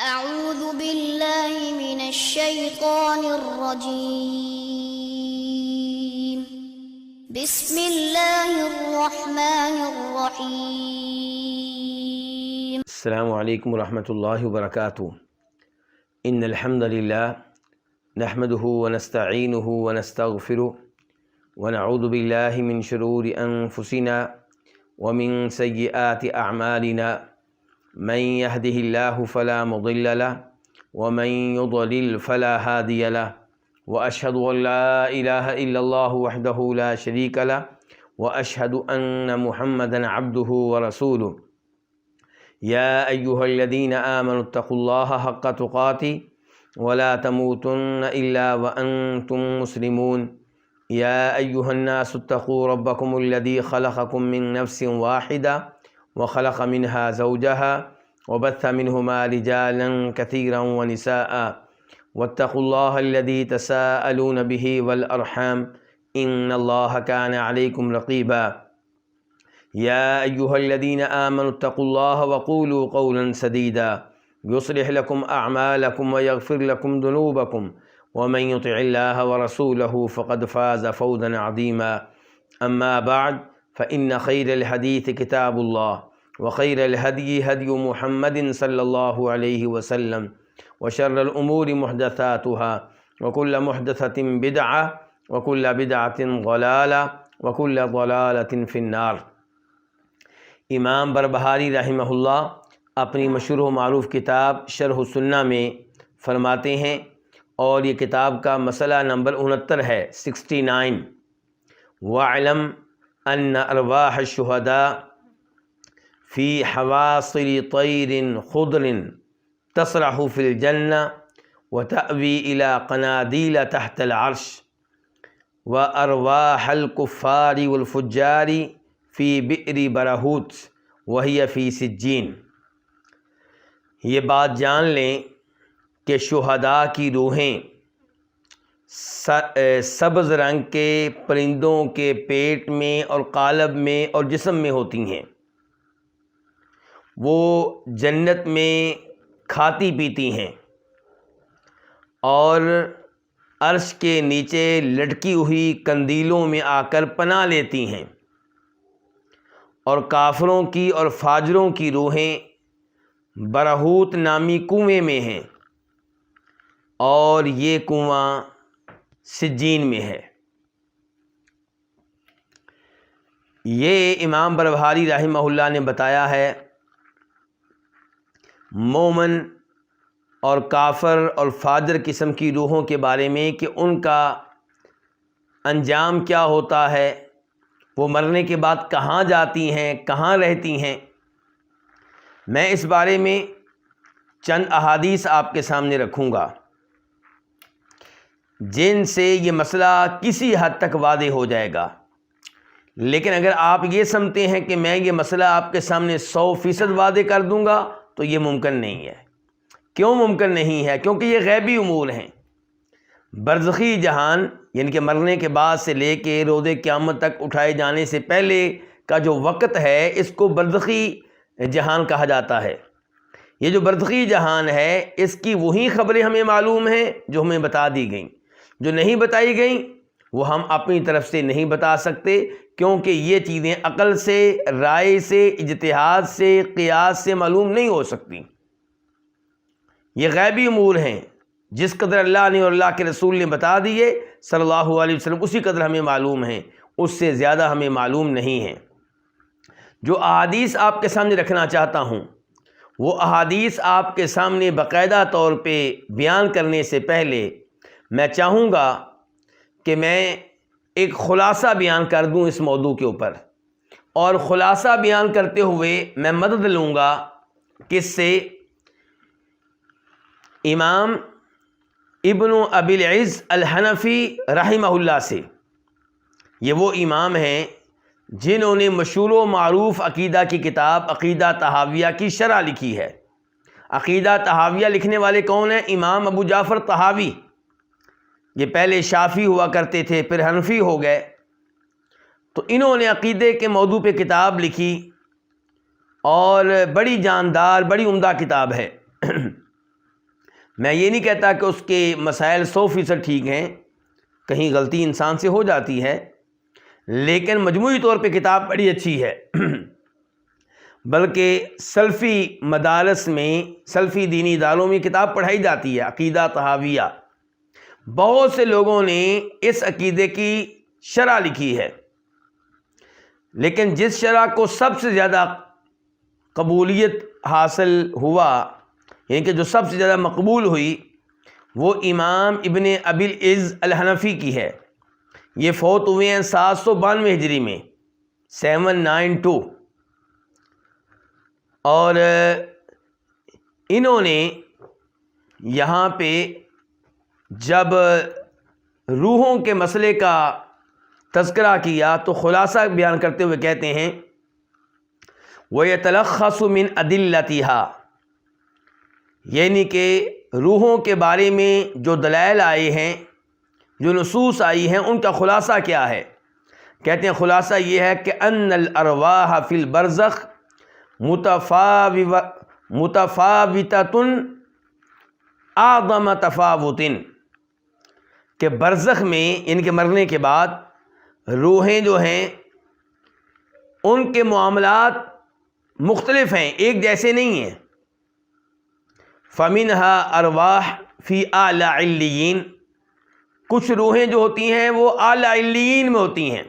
أعوذ بالله من الشيطان الرجيم بسم الله الرحمن الرحيم السلام علیکم ورحمۃ اللہ وبرکاتہ۔ ان الحمد للہ نحمده ونستعینه ونستغفره ونعوذ باللہ من شرور انفسنا ومن سیئات اعمالنا من يهده الله فلا مضل له ومن يضلل فلا هادي له واشهد ان لا اله الا الله وحده لا شريك له واشهد ان محمدا عبده ورسوله يا أيها الذين آمنوا اتقوا الله حق تقاته ولا تموتن إلا وأنتم مسلمون يا أيها الناس اتقوا ربكم الذي خلقكم من نفس واحدة وخلق منها زوجها وبث منهما رجالا كثيرا ونساء واتقوا الله الذي تساءلون به والأرحام إن الله كان عليكم رقيبا يا أيها الذين آمنوا اتقوا الله وقولوا قولا سديدا يصلح لكم أعمالكم ويغفر لكم ذنوبكم ومن يطع الله ورسوله فقد فاز فوزا عظيما أما بعد فإن خير الحديث كتاب الله وخير الهدي هدي محمد صلى الله عليه وسلم وشر الأمور محدثاتها وكل محدثة بدعة وكل بدعة ضلالة وكل ضلالة في النار۔ امام بربہاری رحمہ اللہ اپنی مشہور و معروف کتاب شرح السنہ میں فرماتے ہیں، اور یہ کتاب کا مسئلہ نمبر 69 ہے، 69۔ وَاعْلَمْ أَنَّ أَرْوَاحَ الشُّهَدَاءِ فِي حَوَاصِلِ طَيْرٍ خُضْرٍ تَسْرَحُ فِي الْجَنَّةِ وَتَأْوِي إِلَى قَنَادِيلَ تَحْتَ الْعَرْشِ وَأَرْوَاحَ الْكُفَّارِ وَالْفُجَّارِ فی بئر برہوت وہی فی سجین۔ یہ بات جان لیں کہ شہداء کی روحیں سبز رنگ کے پرندوں کے پیٹ میں اور قالب میں اور جسم میں ہوتی ہیں، وہ جنت میں کھاتی پیتی ہیں اور عرش کے نیچے لٹکی ہوئی قندیلوں میں آ کر پناہ لیتی ہیں، اور کافروں کی اور فاجروں کی روحیں برہوت نامی کنویں میں ہیں، اور یہ کنواں سجین میں ہے۔ یہ امام بربہاری رحمہ اللہ نے بتایا ہے مومن اور کافر اور فاجر قسم کی روحوں کے بارے میں کہ ان کا انجام کیا ہوتا ہے، وہ مرنے کے بعد کہاں جاتی ہیں، کہاں رہتی ہیں۔ میں اس بارے میں چند احادیث آپ کے سامنے رکھوں گا جن سے یہ مسئلہ کسی حد تک واضح ہو جائے گا، لیکن اگر آپ یہ سمجھتے ہیں کہ میں یہ مسئلہ آپ کے سامنے 100% واضح کر دوں گا تو یہ ممکن نہیں ہے۔ کیوں ممکن نہیں ہے؟ کیونکہ یہ غیبی امور ہیں۔ برزخی جہان یعنی کہ مرنے کے بعد سے لے کے روز قیامت تک اٹھائے جانے سے پہلے کا جو وقت ہے، اس کو برزخی جہان کہا جاتا ہے۔ یہ جو برزخی جہان ہے، اس کی وہی خبریں ہمیں معلوم ہیں جو ہمیں بتا دی گئیں، جو نہیں بتائی گئیں وہ ہم اپنی طرف سے نہیں بتا سکتے، کیونکہ یہ چیزیں عقل سے، رائے سے، اجتہاد سے، قیاس سے معلوم نہیں ہو سکتی۔ یہ غیبی امور ہیں، جس قدر اللہ نے اور اللہ کے رسول نے بتا دیے صلی اللہ علیہ وسلم، اسی قدر ہمیں معلوم ہیں، اس سے زیادہ ہمیں معلوم نہیں ہیں۔ جو احادیث آپ کے سامنے رکھنا چاہتا ہوں، وہ احادیث آپ کے سامنے باقاعدہ طور پہ بیان کرنے سے پہلے میں چاہوں گا کہ میں ایک خلاصہ بیان کر دوں اس موضوع کے اوپر، اور خلاصہ بیان کرتے ہوئے میں مدد لوں گا کس سے؟ امام ابن ابی العز الحنفی رحمہ اللہ سے۔ یہ وہ امام ہیں جنہوں نے مشہور و معروف عقیدہ کی کتاب عقیدہ طحاویہ کی شرح لکھی ہے۔ عقیدہ طحاویہ لکھنے والے کون ہیں؟ امام ابو جعفر طحاوی۔ یہ پہلے شافعی ہوا کرتے تھے، پھر حنفی ہو گئے، تو انہوں نے عقیدے کے موضوع پہ کتاب لکھی، اور بڑی جاندار، بڑی عمدہ کتاب ہے۔ میں یہ نہیں کہتا کہ اس کے مسائل 100% ٹھیک ہیں، کہیں غلطی انسان سے ہو جاتی ہے، لیکن مجموعی طور پہ کتاب بڑی اچھی ہے۔ بلکہ سلفی مدارس میں، سلفی دینی اداروں میں کتاب پڑھائی جاتی ہے، عقیدہ طحاویہ۔ بہت سے لوگوں نے اس عقیدے کی شرح لکھی ہے، لیکن جس شرح کو سب سے زیادہ قبولیت حاصل ہوا، یعنی کہ جو سب سے زیادہ مقبول ہوئی، وہ امام ابن ابی العز الحنفی کی ہے۔ یہ فوت ہوئے ہیں 792 ہجری میں، 792، اور انہوں نے یہاں پہ جب روحوں کے مسئلے کا تذکرہ کیا تو خلاصہ بیان کرتے ہوئے کہتے ہیں وَيَتَلَخَّصُ مِنْ أَدِلَّتِهَا، یعنی کہ روحوں کے بارے میں جو دلائل آئے ہیں، جو نصوص آئی ہیں، ان کا خلاصہ کیا ہے؟ کہتے ہیں خلاصہ یہ ہے کہ ان الارواح فی البرزخ متفاوتۃ اعظم تفاوت، کہ برزخ میں، یعنی کہ مرنے کے بعد روحیں جو ہیں ان کے معاملات مختلف ہیں، ایک جیسے نہیں ہیں۔ فَمِنْهَا ارواح فی اعلی علیین، کچھ روحیں جو ہوتی ہیں وہ اعلی علیین میں ہوتی ہیں،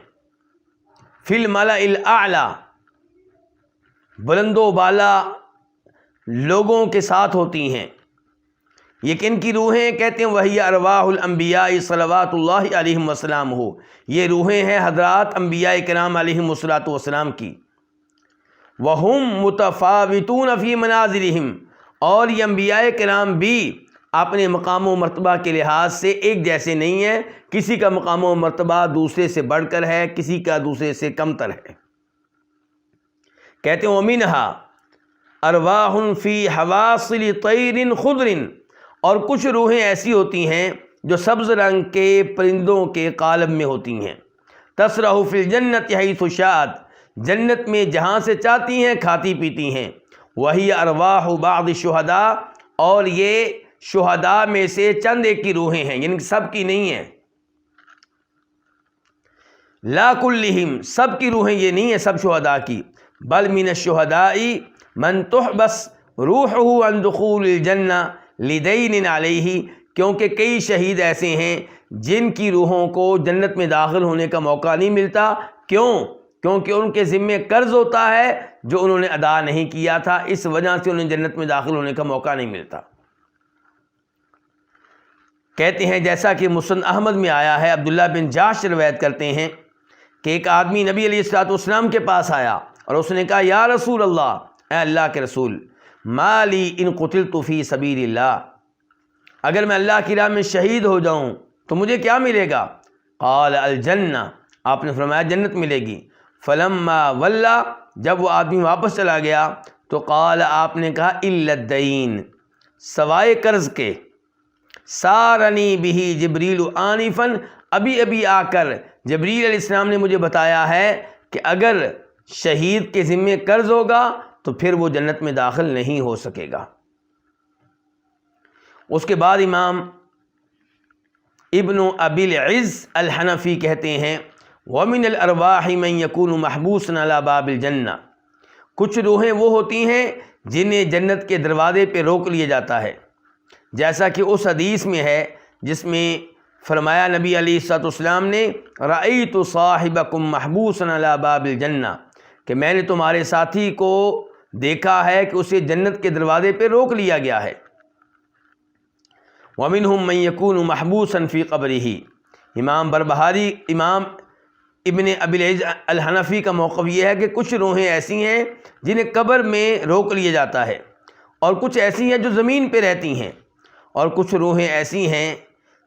فی الملأ الاعلی، بلند و بالا لوگوں کے ساتھ ہوتی ہیں۔ یہ کن کی روحیں؟ کہتے ہیں وہی ارواح الانبیاء صلوات اللہ علیہم وسلام ہو، یہ روحیں ہیں حضرات انبیاء کرام علیہم الصلوۃ والسلام کی۔ وہم متفاوتون فی منازلہم، اور یہ انبیاء کرام بھی اپنے مقام و مرتبہ کے لحاظ سے ایک جیسے نہیں ہیں، کسی کا مقام و مرتبہ دوسرے سے بڑھ کر ہے، کسی کا دوسرے سے کم تر ہے۔ کہتے ہیں وَمِنْهَا ارواح فی حواصل طیر خضر، اور کچھ روحیں ایسی ہوتی ہیں جو سبز رنگ کے پرندوں کے قالب میں ہوتی ہیں۔ تسرح فی الجنت حیث شاءت، جنت میں جہاں سے چاہتی ہیں کھاتی پیتی ہیں۔ وہی ارواح بعض الشہداء، اور یہ شہداء میں سے چند ایک کی روحیں ہیں، یعنی سب کی نہیں ہیں۔ لا کلہم، سب کی روحیں یہ نہیں ہیں سب شہداء کی، بل من الشہداء من تحبس روحہ عن دخول الجنہ لدین علیہ، کیونکہ کئی شہید ایسے ہیں جن کی روحوں کو جنت میں داخل ہونے کا موقع نہیں ملتا۔ کیوں؟ کیونکہ ان کے ذمے قرض ہوتا ہے جو انہوں نے ادا نہیں کیا تھا، اس وجہ سے انہیں جنت میں داخل ہونے کا موقع نہیں ملتا۔ کہتے ہیں جیسا کہ مسند احمد میں آیا ہے، عبداللہ بن جاش روایت کرتے ہیں کہ ایک آدمی نبی علیہ الصلوۃ والسلام کے پاس آیا اور اس نے کہا یا رسول اللہ، اے اللہ کے رسول، ما لی ان قتلت فی سبیل اللہ، اگر میں اللہ کی راہ میں شہید ہو جاؤں تو مجھے کیا ملے گا؟ قال الجنہ، آپ نے فرمایا جنت ملے گی۔ فلما ولا، جب وہ آدمی واپس چلا گیا تو قال، آپ نے کہا الا الدین، سوائے قرض کے۔ سارنی بہ جبریل آنفا، ابھی ابھی آ کر جبریل علیہ السلام نے مجھے بتایا ہے کہ اگر شہید کے ذمے قرض ہوگا تو پھر وہ جنت میں داخل نہیں ہو سکے گا۔ اس کے بعد امام ابن ابی العز الحنفی کہتے ہیں وَمِنَ الْأَرْوَاحِ مَنْ يَكُونُ مَحْبُوسًا عَلَى بَابِ الْجَنَّةِ، کچھ روحیں وہ ہوتی ہیں جنہیں جنت کے دروازے پہ روک لیا جاتا ہے، جیسا کہ اس حدیث میں ہے جس میں فرمایا نبی علیہ الصلوۃ والسلام نے رأیت صاحبکم محبوسا علی باب الجنہ، کہ میں نے تمہارے ساتھی کو دیکھا ہے کہ اسے جنت کے دروازے پہ روک لیا گیا ہے۔ ومنہم من یکون محبوسا فی قبرہ، امام بربہاری، امام ابن ابی العز الحنفی کا موقف یہ ہے کہ کچھ روحیں ایسی ہیں جنہیں قبر میں روک لیا جاتا ہے، اور کچھ ایسی ہیں جو زمین پہ رہتی ہیں، اور کچھ روحیں ایسی ہیں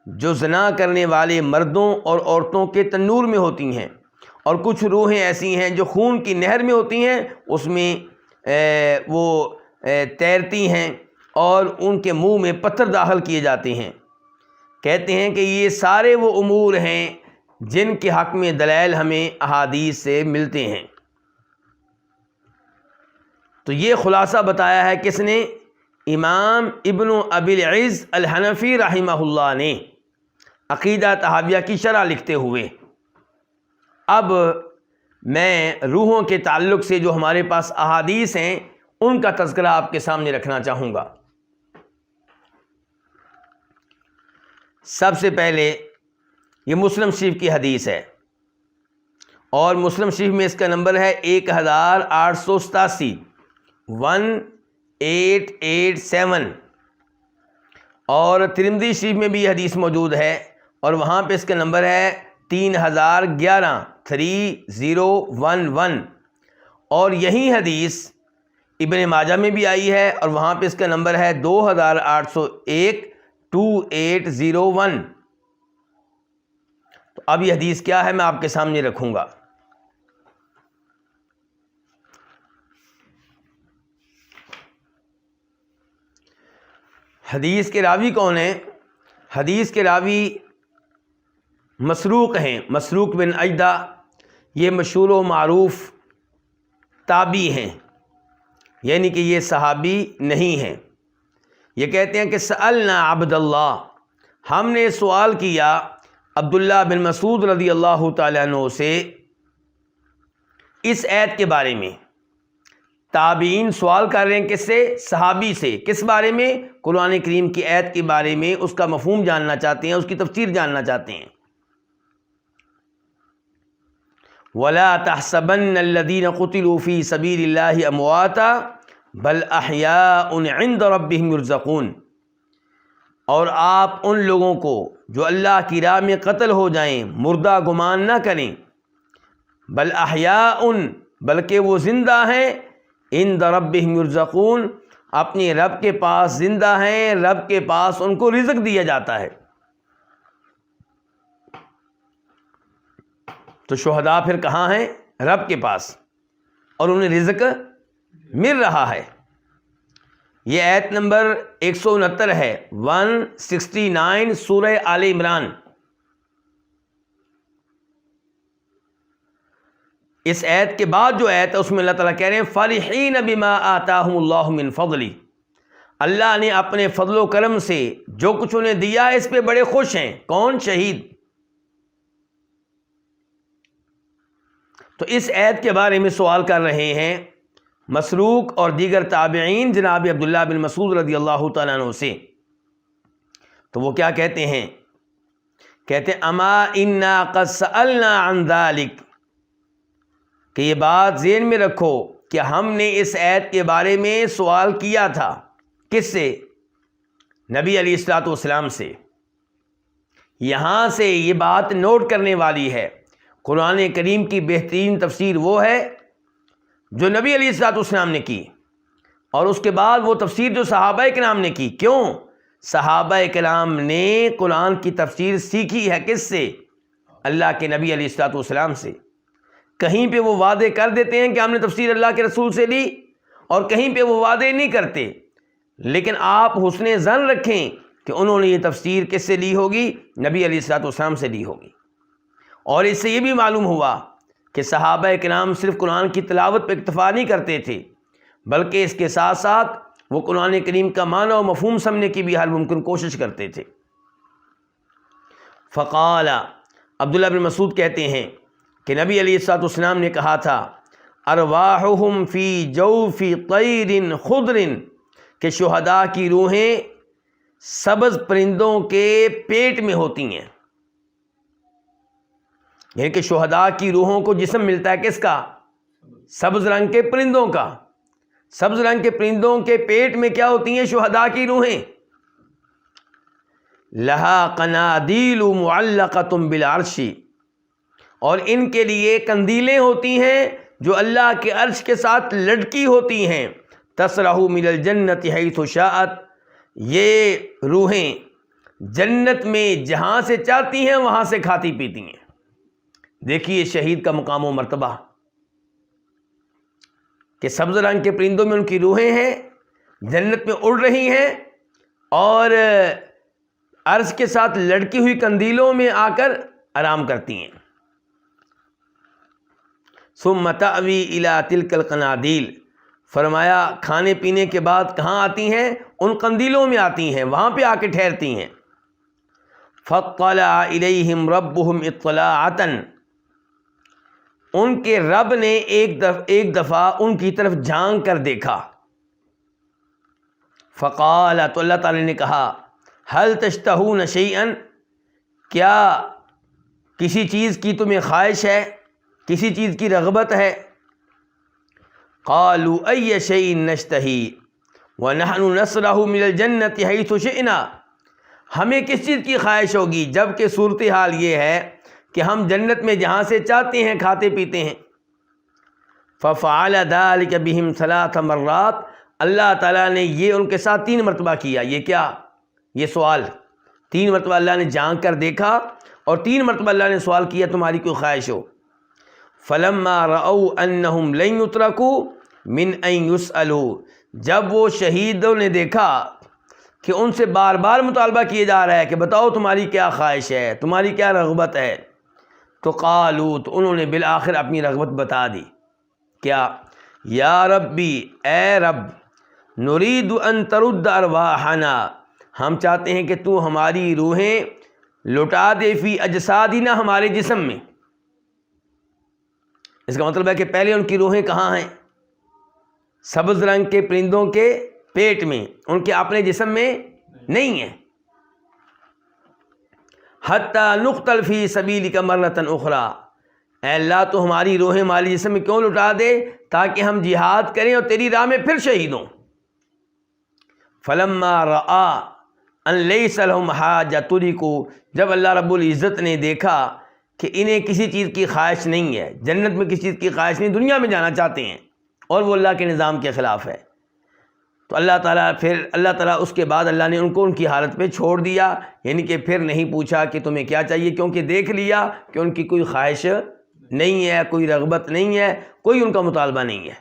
جو زنا کرنے والے مردوں اور عورتوں کے تنور میں ہوتی ہیں، اور کچھ روحیں ایسی ہیں جو خون کی نہر میں ہوتی ہیں، اس میں وہ تیرتی ہیں اور ان کے منہ میں پتھر داخل کیے جاتے ہیں۔ کہتے ہیں کہ یہ سارے وہ امور ہیں جن کے حق میں دلائل ہمیں احادیث سے ملتے ہیں۔ تو یہ خلاصہ بتایا ہے کس نے؟ امام ابن ابی العز الحنفی رحمہ اللہ نے عقیدہ طحاویہ کی شرح لکھتے ہوئے اب میں روحوں کے تعلق سے جو ہمارے پاس احادیث ہیں ان کا تذکرہ آپ کے سامنے رکھنا چاہوں گا۔ سب سے پہلے یہ مسلم شریف کی حدیث ہے، اور مسلم شریف میں اس کا نمبر ہے 1887 1887، اور ترمذی شریف میں بھی یہ حدیث موجود ہے، اور وہاں پہ اس کا نمبر ہے 3011 3011، اور یہی حدیث ابن ماجہ میں بھی آئی ہے، اور وہاں پہ اس کا نمبر ہے 2801 2801۔ تو اب یہ حدیث کیا ہے میں آپ کے سامنے رکھوں گا۔ حدیث کے راوی کون ہیں؟ حدیث کے راوی مسروق ہیں، مسروق بن اجدہ، یہ مشہور و معروف تابعی ہیں، یعنی کہ یہ صحابی نہیں ہیں۔ یہ کہتے ہیں کہ سألنا عبد اللہ، ہم نے سوال کیا عبداللہ بن مسعود رضی اللہ تعالیٰ عنہ سے اس آیت کے بارے میں۔ تابعین سوال کر رہے ہیں کس سے؟ صحابی سے۔ کس بارے میں؟ قرآن کریم کی آیت کے بارے میں، اس کا مفہوم جاننا چاہتے ہیں، اس کی تفسیر جاننا چاہتے ہیں۔ وَلَا تَحْسَبَنَّ الَّذِينَ قُتِلُوا فِي سَبِيلِ اللَّهِ أَمْوَاتًا بَلْ أَحْيَاءٌ عِندَ رَبِّهِمْ يُرْزَقُونَ، اور آپ ان لوگوں کو جو اللہ کی راہ میں قتل ہو جائیں مردہ گمان نہ کریں، بل احیاء، بلکہ وہ زندہ ہیں، عند ربہم یرزقون، اپنے رب کے پاس زندہ ہیں، رب کے پاس ان کو رزق دیا جاتا ہے۔ تو شہداء پھر کہاں ہیں؟ رب کے پاس، اور انہیں رزق مل رہا ہے۔ یہ آیت نمبر 169 ہے، 169 سورہ آل عمران۔ اس آیت کے بعد جو آیت ہے اس میں اللہ تعالیٰ کہہ رہے ہیں فَرِحِينَ بِمَا آتَاهُمُ اللَّهُ مِنْ فَضْلِ، اللہ نے اپنے فضل و کرم سے جو کچھ انہیں دیا ہے اس پہ بڑے خوش ہیں۔ کون؟ شہید۔ تو اس آیت کے بارے میں سوال کر رہے ہیں مسروق اور دیگر تابعین جناب عبداللہ بن مسعود رضی اللہ تعالیٰ عنہ سے۔ تو وہ کیا کہتے ہیں؟ کہتے ہیں اما انا قد سألنا عن ذلك، کہ یہ بات ذہن میں رکھو کہ ہم نے اس آیت کے بارے میں سوال کیا تھا۔ کس سے؟ نبی علیہ الصلوۃ والسلام سے۔ یہاں سے یہ بات نوٹ کرنے والی ہے، قرآن کریم کی بہترین تفسیر وہ ہے جو نبی علیہ الصلوۃ والسلام نے کی، اور اس کے بعد وہ تفسیر جو صحابہ کرام نے کی۔ کیوں؟ صحابہ کرام نے قرآن کی تفسیر سیکھی ہے کس سے؟ اللہ کے نبی علیہ الصلوۃ والسلام سے۔ کہیں پہ وہ وعدے کر دیتے ہیں کہ ہم نے تفسیر اللہ کے رسول سے لی، اور کہیں پہ وہ وعدے نہیں کرتے، لیکن آپ حسن ظن رکھیں کہ انہوں نے یہ تفسیر کس سے لی ہوگی؟ نبی علیہ الصلوۃ والسلام سے لی ہوگی۔ اور اس سے یہ بھی معلوم ہوا کہ صحابہ کرام صرف قرآن کی تلاوت پہ اکتفا نہیں کرتے تھے، بلکہ اس کے ساتھ ساتھ وہ قرآن کریم کا معنی و مفہوم سمجھنے کی بھی ہر ممکن کوشش کرتے تھے۔ فقال، عبداللہ بن مسعود کہتے ہیں کہ نبی علیہ الصلوۃ والسلام نے کہا تھا ارواحہم فی جوف طیر خضر، کہ شہداء کی روحیں سبز پرندوں کے پیٹ میں ہوتی ہیں۔ یعنی کہ شہداء کی روحوں کو جسم ملتا ہے کس کا؟ سبز رنگ کے پرندوں کا۔ سبز رنگ کے پرندوں کے پیٹ میں کیا ہوتی ہیں؟ شہداء کی روحیں۔ لہا قنادیل معلقۃ بالعرش، اور ان کے لیے قندیلیں ہوتی ہیں جو اللہ کے عرش کے ساتھ لٹکی ہوتی ہیں۔ تسرح من الجنت حیث شاءت، یہ روحیں جنت میں جہاں سے چاہتی ہیں وہاں سے کھاتی پیتی ہیں۔ دیکھیے شہید کا مقام و مرتبہ، کہ سبز رنگ کے پرندوں میں ان کی روحیں ہیں، جنت میں اڑ رہی ہیں، اور عرش کے ساتھ لڑکی ہوئی قندیلوں میں آ کر آرام کرتی ہیں۔ ثم تأوی الی تلک القنادیل فرمایا کھانے پینے کے بعد کہاں آتی ہیں؟ ان قندیلوں میں آتی ہیں، وہاں پہ آ کے ٹھہرتی ہیں۔ فاطلع الیہم ربہم اطلاعۃ، ان کے رب نے ایک دفعہ ان کی طرف جھانک کر دیکھا۔ فقال، تو اللہ تعالی نے کہا، هل تشتہون شیئا، کیا کسی چیز کی تمہیں خواہش ہے، کسی چیز کی رغبت ہے؟ قالوا ای شیء نشتہی ونحن نسرع من الجنۃ حیث شئنا، ہمیں کس چیز کی خواہش ہوگی جب کہ صورتحال یہ ہے کہ ہم جنت میں جہاں سے چاہتے ہیں کھاتے پیتے ہیں۔ ففعل ذلک بہم 3 مرات، اللہ تعالیٰ نے یہ ان کے ساتھ 3 مرتبہ کیا۔ یہ کیا؟ یہ سوال 3 مرتبہ اللہ نے جھانک کر دیکھا اور 3 مرتبہ اللہ نے سوال کیا تمہاری کوئی خواہش ہو۔ فلما رأوا انہم لن یترکوا من ان یسألوا، جب وہ شہیدوں نے دیکھا کہ ان سے بار بار مطالبہ کیا جا رہا ہے کہ بتاؤ تمہاری کیا خواہش ہے، تمہاری کیا رغبت ہے، تو قالوا، تو انہوں نے بالآخر اپنی رغبت بتا دی۔ کیا؟ یا ربی، اے رب، نرید ان ترد ارواحنا، ہم چاہتے ہیں کہ تو ہماری روحیں لوٹا دے فی اجسادنا، ہمارے جسم میں۔ اس کا مطلب ہے کہ پہلے ان کی روحیں کہاں ہیں؟ سبز رنگ کے پرندوں کے پیٹ میں، ان کے اپنے جسم میں نہیں ہیں۔ حتی نقتل فی سبیلک مرۃ اخری، اے اللہ تو ہماری روحیں ہمارے جسم میں کیوں لٹا دے؟ تاکہ ہم جہاد کریں اور تیری راہ میں پھر شہید ہوں۔ فلما رآ ان لیس لہم حاجہ ترکوا، جب اللہ رب العزت نے دیکھا کہ انہیں کسی چیز کی خواہش نہیں ہے، جنت میں کسی چیز کی خواہش نہیں، دنیا میں جانا چاہتے ہیں اور وہ اللہ کے نظام کے خلاف ہے، تو اللہ تعالیٰ اس کے بعد اللہ نے ان کو ان کی حالت پہ چھوڑ دیا، یعنی کہ پھر نہیں پوچھا کہ تمہیں کیا چاہیے، کیونکہ دیکھ لیا کہ ان کی کوئی خواہش نہیں ہے، کوئی رغبت نہیں ہے، کوئی ان کا مطالبہ نہیں ہے۔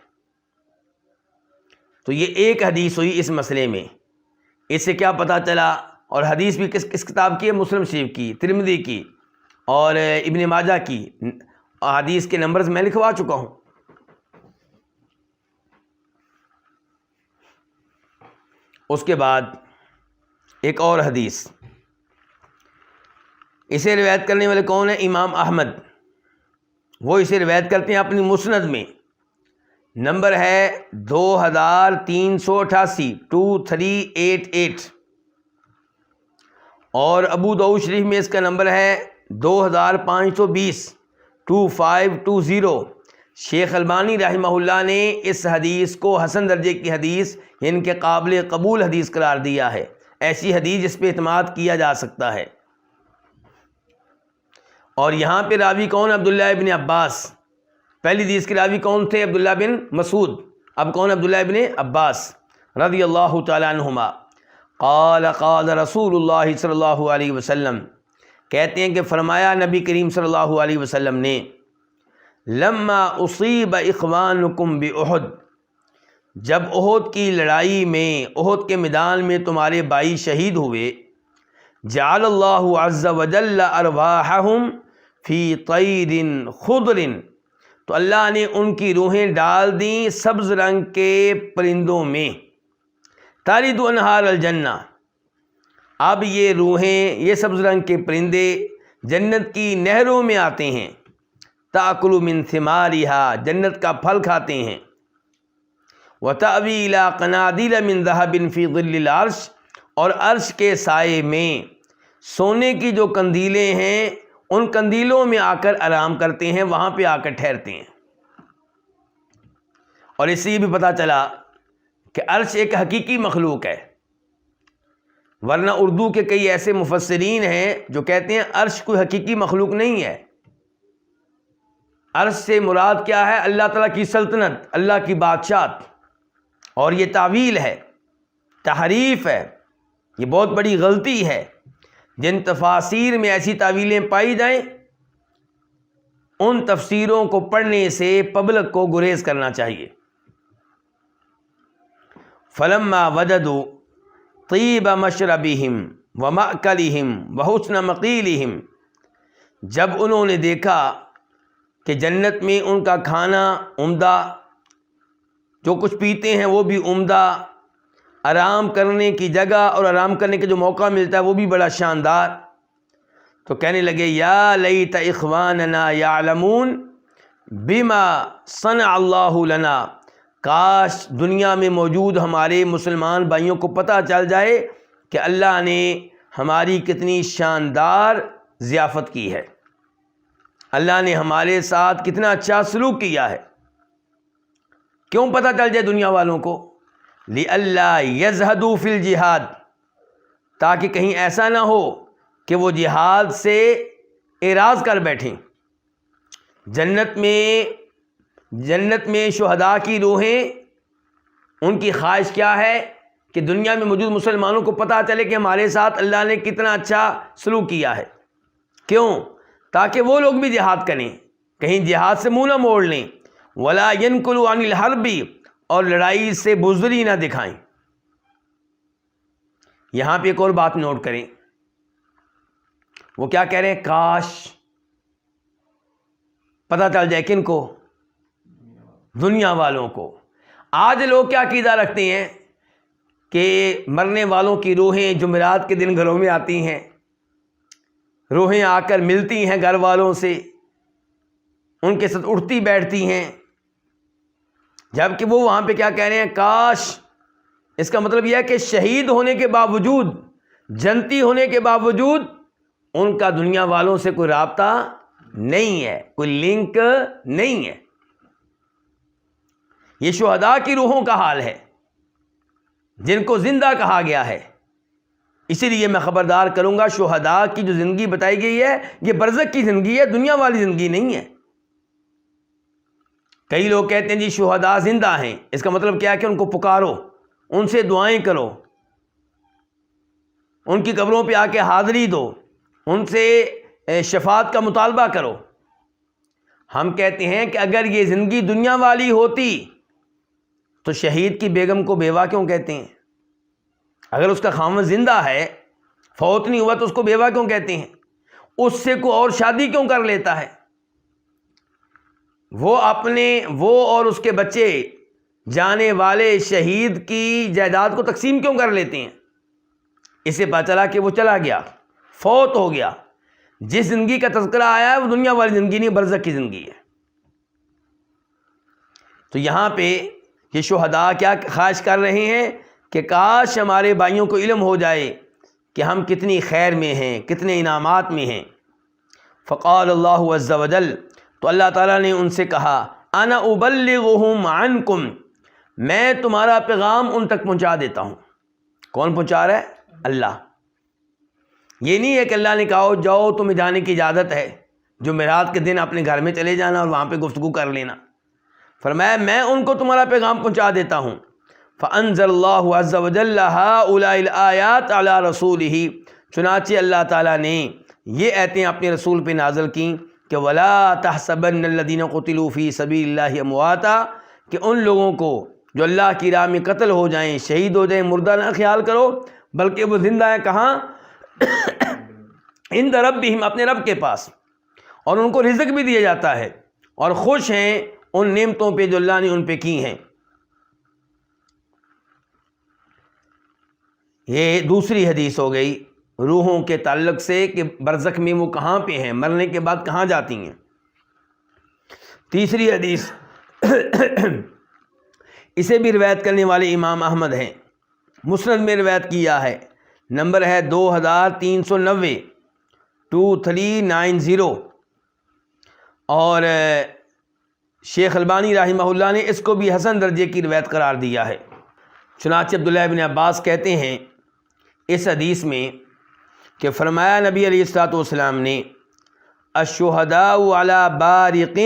تو یہ ایک حدیث ہوئی اس مسئلے میں۔ اس سے کیا پتہ چلا؟ اور حدیث بھی کس کتاب کی ہے؟ مسلم شریف کی، ترمذی کی اور ابن ماجہ کی۔ حدیث کے نمبرز میں لکھوا چکا ہوں۔ اس کے بعد ایک اور حدیث، اسے روایت کرنے والے کون ہیں؟ امام احمد، وہ اسے روایت کرتے ہیں اپنی مسند میں، نمبر ہے 2388 2388، اور ابو داؤد شریف میں اس کا نمبر ہے 2520 2520۔ شیخ البانی رحمہ اللہ نے اس حدیث کو حسن درجے کی حدیث، ان کے قابل قبول حدیث قرار دیا ہے۔ ایسی حدیث جس پہ اعتماد کیا جا سکتا ہے۔ اور یہاں پہ راوی کون؟ عبداللہ ابن عباس۔ پہلی حدیث کے راوی کون تھے؟ عبداللہ بن مسعود، اب کون؟ عبداللہ ابن عباس رضی اللہ تعالیٰ عنہما۔ قال قال رسول اللہ صلی اللہ علیہ وسلم، کہتے ہیں کہ فرمایا نبی کریم صلی اللہ علیہ وسلم نے، لما اصیب اخوانکم باحد، جب احد کی لڑائی میں، احد کے میدان میں تمہارے بھائی شہید ہوئے، جعل اللہ عز وجل ارواحہم فی طیر خضر، تو اللہ نے ان کی روحیں ڈال دیں سبز رنگ کے پرندوں میں، تارد انہار الجنہ، اب یہ روحیں، یہ سبز رنگ کے پرندے جنت کی نہروں میں آتے ہیں، تاکل من ثمارہا، جنت کا پھل کھاتے ہیں، وتأوی الی قنادیل من ذہب فی ظل العرش، اور عرش کے سائے میں سونے کی جو قندیلیں ہیں ان قندیلوں میں آ کر آرام کرتے ہیں، وہاں پہ آ کر ٹھہرتے ہیں۔ اور اس سے یہ بھی پتہ چلا کہ عرش ایک حقیقی مخلوق ہے، ورنہ اردو کے کئی ایسے مفسرین ہیں جو کہتے ہیں عرش کوئی حقیقی مخلوق نہیں ہے، عرش سے مراد کیا ہے؟ اللہ تعالیٰ کی سلطنت، اللہ کی بادشاہت، اور یہ تعویل ہے، تحریف ہے، یہ بہت بڑی غلطی ہے۔ جن تفاسیر میں ایسی تعویلیں پائی جائیں ان تفسیروں کو پڑھنے سے پبلک کو گریز کرنا چاہیے۔ فلما وجدوا طیب مشربہم ومأکلہم وحسن مقیلہم، جب انہوں نے دیکھا کہ جنت میں ان کا کھانا عمدہ، جو کچھ پیتے ہیں وہ بھی عمدہ، آرام کرنے کی جگہ اور آرام کرنے کا جو موقع ملتا ہے وہ بھی بڑا شاندار. تو کہنے لگے یا لیت اخواننا یعلمون بما صنع اللہ لنا، کاش دنیا میں موجود ہمارے مسلمان بھائیوں کو پتہ چل جائے کہ اللہ نے ہماری کتنی شاندار ضیافت کی ہے، اللہ نے ہمارے ساتھ کتنا اچھا سلوک کیا ہے. کیوں پتہ چل جائے دنیا والوں کو؟ لِأَلَّا يَزْهَدُوا فِي الْجِهَادِ، تاکہ کہیں ایسا نہ ہو کہ وہ جہاد سے اعراض کر بیٹھیں. جنت میں شہداء کی روحیں، ان کی خواہش کیا ہے کہ دنیا میں موجود مسلمانوں کو پتہ چلے کہ ہمارے ساتھ اللہ نے کتنا اچھا سلوک کیا ہے. کیوں؟ تاکہ وہ لوگ بھی جہاد کریں، کہیں جہاد سے منہ نہ موڑ لیں. وَلَا يَنْكُلُوا عَنِ الْحَرْبِ، اور لڑائی سے بزدلی نہ دکھائیں. یہاں پہ ایک اور بات نوٹ کریں، وہ کیا کہہ رہے ہیں؟ کاش پتہ چل جائے کن کو؟ دنیا والوں کو. آج لوگ کیا عقیدہ رکھتے ہیں کہ مرنے والوں کی روحیں جمعرات کے دن گھروں میں آتی ہیں، روحیں آ کر ملتی ہیں گھر والوں سے، ان کے ساتھ اٹھتی بیٹھتی ہیں، جبکہ وہ وہاں پہ کیا کہہ رہے ہیں؟ کاش. اس کا مطلب یہ ہے کہ شہید ہونے کے باوجود، جنتی ہونے کے باوجود ان کا دنیا والوں سے کوئی رابطہ نہیں ہے، کوئی لنک نہیں ہے. یہ شہداء کی روحوں کا حال ہے جن کو زندہ کہا گیا ہے. اسی لیے میں خبردار کروں گا، شہداء کی جو زندگی بتائی گئی ہے یہ برزخ کی زندگی ہے، دنیا والی زندگی نہیں ہے. کئی لوگ کہتے ہیں جی شہداء زندہ ہیں، اس کا مطلب کیا ہے کہ ان کو پکارو، ان سے دعائیں کرو، ان کی قبروں پہ آ کے حاضری دو، ان سے شفاعت کا مطالبہ کرو. ہم کہتے ہیں کہ اگر یہ زندگی دنیا والی ہوتی تو شہید کی بیگم کو بیوہ کیوں کہتے ہیں؟ اگر اس کا خاوند زندہ ہے، فوت نہیں ہوا، تو اس کو بیوہ کیوں کہتے ہیں؟ اس سے کوئی اور شادی کیوں کر لیتا ہے؟ وہ اور اس کے بچے جانے والے شہید کی جائیداد کو تقسیم کیوں کر لیتے ہیں؟ اسے پتہ چلا کہ وہ چلا گیا، فوت ہو گیا. جس زندگی کا تذکرہ آیا ہے وہ دنیا والی زندگی نہیں، برزخ کی زندگی ہے. تو یہاں پہ یہ شہداء کیا خواہش کر رہے ہیں کہ کاش ہمارے بھائیوں کو علم ہو جائے کہ ہم کتنی خیر میں ہیں، کتنے انعامات میں ہیں. فقال اللہ عز وجل، تو اللہ تعالیٰ نے ان سے کہا، انا ابلغہم عنکم، میں تمہارا پیغام ان تک پہنچا دیتا ہوں. کون پہنچا رہا ہے؟ اللہ. یہ نہیں ہے کہ اللہ نے کہا جاؤ تمہیں جانے کی اجازت ہے، جمعرات کے دن اپنے گھر میں چلے جانا اور وہاں پہ گفتگو کر لینا. فرمایا میں ان کو تمہارا پیغام پہنچا دیتا ہوں. فانزل اللہ عز وجل هؤلاء الآیات علی رسولہ، چنانچہ اللہ تعالیٰ نے یہ آیتیں اپنے رسول پہ نازل کیں کہ ولا تحسبن الذین قتلوا فی سبیل اللہ امواتا، کہ ان لوگوں کو جو اللہ کی راہ میں قتل ہو جائیں، شہید ہو جائیں، مردہ نہ خیال کرو، بلکہ وہ زندہ ہیں. کہاں؟ عند ربہم، اپنے رب کے پاس، اور ان کو رزق بھی دیا جاتا ہے اور خوش ہیں ان نعمتوں پہ جو اللہ نے ان پہ کی ہیں. یہ دوسری حدیث ہو گئی روحوں کے تعلق سے کہ برزخ میں وہ کہاں پہ ہیں، مرنے کے بعد کہاں جاتی ہیں. تیسری حدیث اسے بھی روایت کرنے والے امام احمد ہیں، مسند میں روایت کیا ہے، نمبر ہے 2390 2390، اور شیخ البانی رحمہ اللہ نے اس کو بھی حسن درجے کی روایت قرار دیا ہے. چنانچہ عبداللہ بن عباس کہتے ہیں اس حدیث میں کہ فرمایا نبی علیہ الصلوۃ والسلام نے، الشہداء علی بارق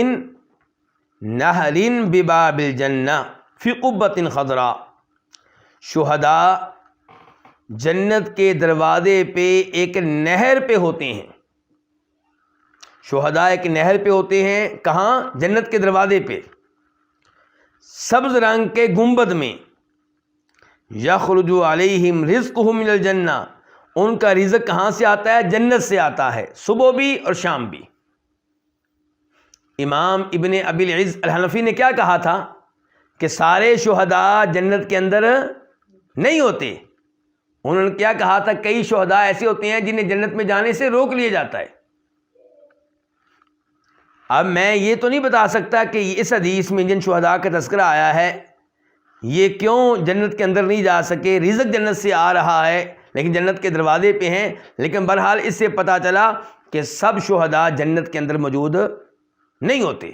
نہر بباب الجنہ فی قبۃ خضراء، شہداء جنت کے دروازے پہ ایک نہر پہ ہوتے ہیں. شہداء ایک نہر پہ ہوتے ہیں، کہاں؟ جنت کے دروازے پہ، سبز رنگ کے گنبد میں. یخرج علیہم رزقہم من الجنہ، ان کا رزق کہاں سے آتا ہے؟ جنت سے آتا ہے، صبح بھی اور شام بھی. امام ابن ابی العز الحنفی نے کیا کہا تھا کہ سارے شہداء جنت کے اندر نہیں ہوتے. انہوں نے کیا کہا تھا؟ کئی شہداء ایسے ہوتے ہیں جنہیں جنت میں جانے سے روک لیا جاتا ہے. اب میں یہ تو نہیں بتا سکتا کہ اس حدیث میں جن شہداء کا تذکرہ آیا ہے یہ کیوں جنت کے اندر نہیں جا سکے. رزق جنت سے آ رہا ہے لیکن جنت کے دروازے پہ ہیں. لیکن بہرحال اس سے پتہ چلا کہ سب شہداء جنت کے اندر موجود نہیں ہوتے.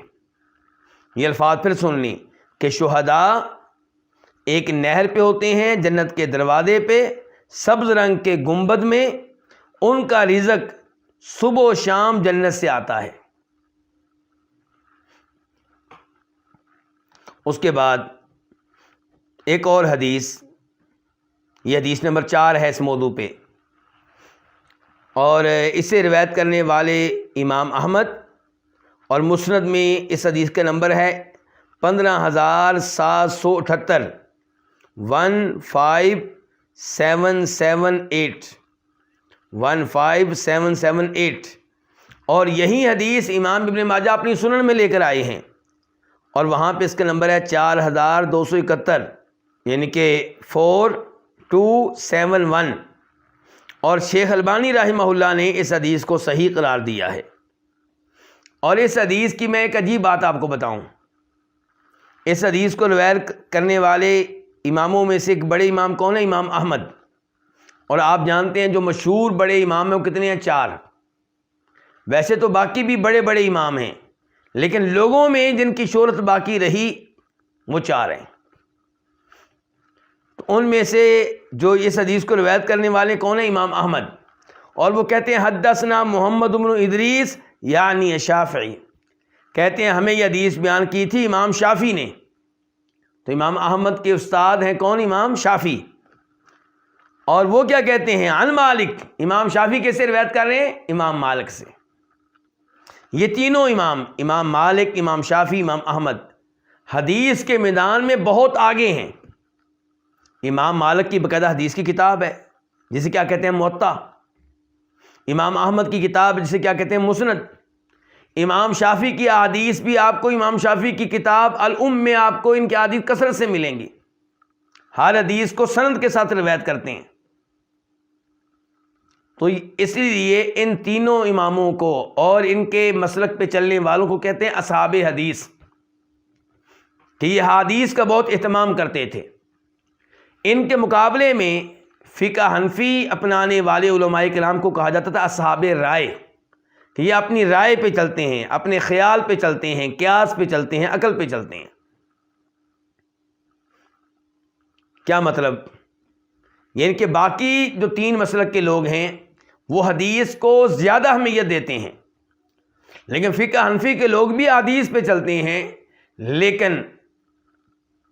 یہ الفاظ پھر سن لیں کہ شہداء ایک نہر پہ ہوتے ہیں جنت کے دروازے پہ سبز رنگ کے گنبد میں. ان کا رزق صبح و شام جنت سے آتا ہے. اس کے بعد ایک اور حدیث، یہ حدیث نمبر 4 ہے اس موضوع پہ، اور اسے روایت کرنے والے امام احمد، اور مسند میں اس حدیث کا نمبر ہے 15778 15778 اور یہی حدیث امام ابن ماجہ اپنی سنن میں لے کر آئے ہیں، اور وہاں پہ اس کا نمبر ہے 4271 یعنی کہ 4271. اور شیخ البانی رحمہ اللہ نے اس حدیث کو صحیح قرار دیا ہے. اور اس حدیث کی میں ایک عجیب بات آپ کو بتاؤں. اس حدیث کو روایت کرنے والے اماموں میں سے ایک بڑے امام کون ہے؟ امام احمد. اور آپ جانتے ہیں جو مشہور بڑے امام ہیں وہ کتنے ہیں؟ 4. ویسے تو باقی بھی بڑے بڑے امام ہیں لیکن لوگوں میں جن کی شہرت باقی رہی وہ 4 ہیں. تو ان میں سے جو اس حدیث کو روایت کرنے والے کون ہیں؟ امام احمد. اور وہ کہتے ہیں حدثنا محمد بن ادریس یعنی شافعی، کہتے ہیں ہمیں یہ حدیث بیان کی تھی امام شافعی نے. تو امام احمد کے استاد ہیں کون؟ امام شافعی. اور وہ کیا کہتے ہیں؟ عن مالک. امام شافعی کیسے روایت کر رہے ہیں؟ امام مالک سے. یہ تینوں امام، امام مالک، امام شافعی، امام احمد، حدیث کے میدان میں بہت آگے ہیں. امام مالک کی باقاعدہ حدیث کی کتاب ہے جسے کیا کہتے ہیں؟ موطا. امام احمد کی کتاب جسے کیا کہتے ہیں؟ مسند. امام شافعی کی احادیث بھی آپ کو امام شافعی کی کتاب الام میں آپ کو ان کی احادیث کثرت سے ملیں گی. ہر حدیث کو سند کے ساتھ روایت کرتے ہیں. تو اس لیے ان تینوں اماموں کو اور ان کے مسلک پہ چلنے والوں کو کہتے ہیں اصحاب حدیث، کہ یہ حدیث کا بہت اہتمام کرتے تھے. ان کے مقابلے میں فقہ حنفی اپنانے والے علماء کرام کو کہا جاتا تھا اصحاب رائے، کہ یہ اپنی رائے پہ چلتے ہیں، اپنے خیال پہ چلتے ہیں، قیاس پہ چلتے ہیں، عقل پہ چلتے ہیں. کیا مطلب؟ یعنی کہ باقی جو 3 مسلک کے لوگ ہیں وہ حدیث کو زیادہ اہمیت دیتے ہیں، لیکن فقہ حنفی کے لوگ بھی حدیث پہ چلتے ہیں، لیکن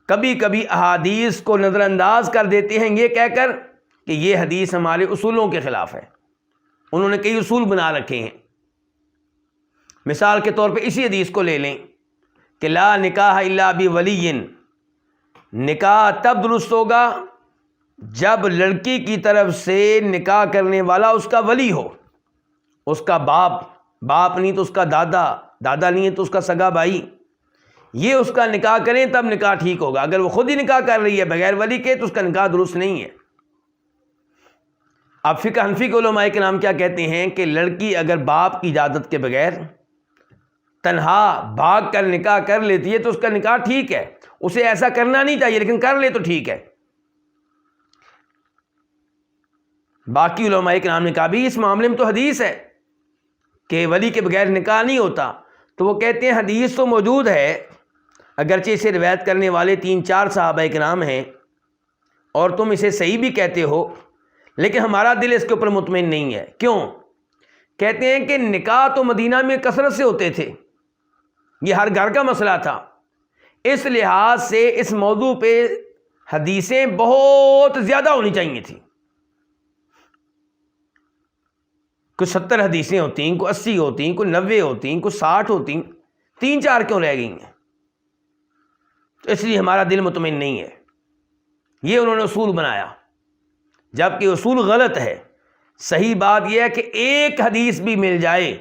کبھی کبھی احادیث کو نظر انداز کر دیتے ہیں یہ کہہ کر کہ یہ حدیث ہمارے اصولوں کے خلاف ہے. انہوں نے کئی اصول بنا رکھے ہیں. مثال کے طور پہ اسی حدیث کو لے لیں کہ لا نکاح الا بولی، نکاح تب درست ہوگا جب لڑکی کی طرف سے نکاح کرنے والا اس کا ولی ہو، اس کا باپ نہیں تو اس کا دادا نہیں ہے تو اس کا سگا بھائی، یہ اس کا نکاح کریں تب نکاح ٹھیک ہوگا. اگر وہ خود ہی نکاح کر رہی ہے بغیر ولی کے تو اس کا نکاح درست نہیں ہے. اب فقہ حنفی کے علماء کرام کیا کہتے ہیں کہ لڑکی اگر باپ کی اجازت کے بغیر تنہا بھاگ کر نکاح کر لیتی ہے تو اس کا نکاح ٹھیک ہے، اسے ایسا کرنا نہیں چاہیے لیکن کر لے تو ٹھیک ہے. باقی علماء کرام نے کہا بھی اس معاملے میں تو حدیث ہے کہ ولی کے بغیر نکاح نہیں ہوتا. تو وہ کہتے ہیں حدیث تو موجود ہے، اگرچہ اسے روایت کرنے والے 3-4 صحابہ کرام ہیں اور تم اسے صحیح بھی کہتے ہو، لیکن ہمارا دل اس کے اوپر مطمئن نہیں ہے. کیوں؟ کہتے ہیں کہ نکاح تو مدینہ میں کثرت سے ہوتے تھے، یہ ہر گھر کا مسئلہ تھا. اس لحاظ سے اس موضوع پہ حدیثیں بہت زیادہ ہونی چاہیے تھیں. کوئی 70 حدیثیں ہوتی ہیں، کوئی 80 ہوتی ہیں، کوئی 90 ہوتی ہیں، کوئی 60 ہوتی ہیں، 3-4 کیوں رہ گئی ہیں؟ تو اس لیے ہمارا دل مطمئن نہیں ہے. یہ انہوں نے اصول بنایا، جبکہ اصول غلط ہے. صحیح بات یہ ہے کہ ایک حدیث بھی مل جائے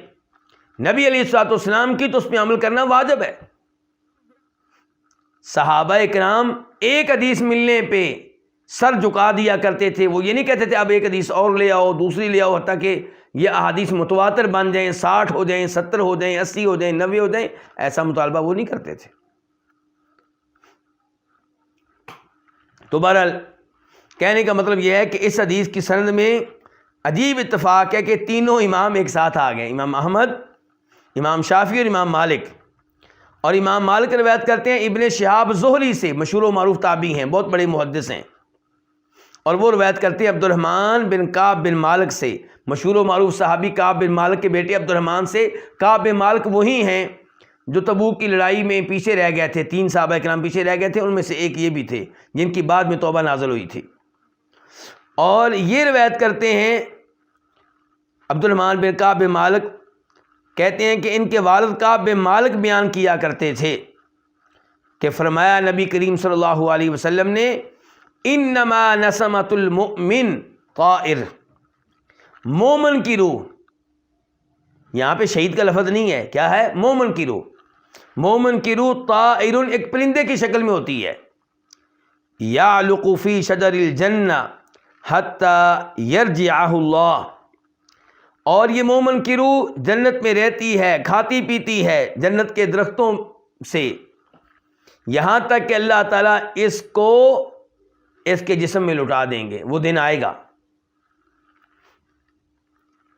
نبی علیہ الصلوۃ والسلام کی تو اس پہ عمل کرنا واجب ہے. صحابہ کرام ایک حدیث ملنے پہ سر جھکا دیا کرتے تھے. وہ یہ نہیں کہتے تھے اب ایک حدیث اور لے آؤ، دوسری لے آؤ، حتیٰ کہ یہ احادیث متواتر بن جائیں، 60 ہو جائیں، 70 ہو جائیں، 80 ہو جائیں، 90 ہو جائیں. ایسا مطالبہ وہ نہیں کرتے تھے. تو بہرحال کہنے کا مطلب یہ ہے کہ اس حدیث کی سند میں عجیب اتفاق ہے کہ تینوں امام ایک ساتھ آ گئے، امام احمد، امام شافعی اور امام مالک. اور امام مالک روایت کرتے ہیں ابن شہاب زہری سے، مشہور و معروف تابعی ہیں، بہت بڑے محدث ہیں. اور وہ روایت کرتے ہیں عبد الرحمن بن کعب بن مالک سے، مشہور و معروف صحابی کعب بن مالک کے بیٹے عبد الرحمن سے. کعب بن مالک وہی ہیں جو تبوک کی لڑائی میں پیچھے رہ گئے تھے، 3 صحابہ کرام پیچھے رہ گئے تھے، ان میں سے ایک یہ بھی تھے جن کی بعد میں توبہ نازل ہوئی تھی. اور یہ روایت کرتے ہیں عبد الرحمن بن کعب بن مالک، کہتے ہیں کہ ان کے والد کعب بن مالک بیان کیا کرتے تھے کہ فرمایا نبی کریم صلی اللہ علیہ وسلم نے انما نسمۃ المؤمن طائر، مومن کی روح، یہاں پہ شہید کا لفظ نہیں ہے، کیا ہے؟ مومن کی روح. مومن کی روح طائر ایک پرندے کی شکل میں ہوتی ہے، یعلق فی شجر الجنہ حتی یرجعہ اللہ. اور یہ مومن کی روح جنت میں رہتی ہے، کھاتی پیتی ہے جنت کے درختوں سے، یہاں تک کہ اللہ تعالیٰ اس کو اس کے جسم میں لٹا دیں گے. وہ دن آئے گا.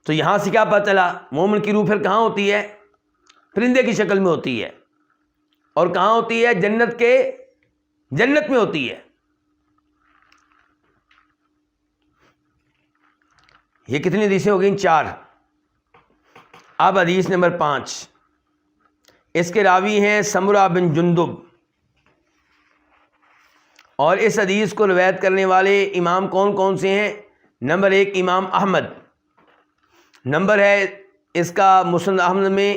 تو یہاں سے کیا پتہ چلا؟ مومن کی روح پھر کہاں ہوتی ہے؟ پرندے کی شکل میں ہوتی ہے. اور کہاں ہوتی ہے؟ جنت میں ہوتی ہے. یہ کتنی حدیثیں ہو گئیں؟ 4. اب حدیث نمبر 5. اس کے راوی ہیں سمرہ بن جندب. اور اس حدیث کو روایت کرنے والے امام کون کون سے ہیں؟ نمبر 1 امام احمد، نمبر ہے اس کا مسند احمد میں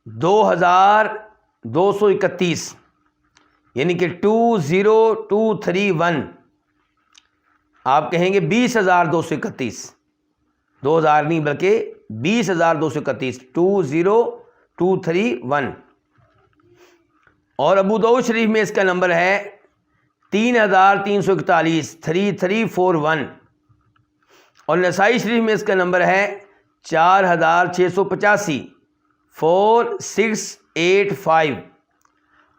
2231، یعنی کہ 20231. آپ کہیں گے 20,231، 2000 نہیں بلکہ 20,231، 20231. اور ابو داؤد شریف میں اس کا نمبر ہے 3,341، 3341. اور نسائی شریف میں اس کا نمبر ہے 4,685، 4685.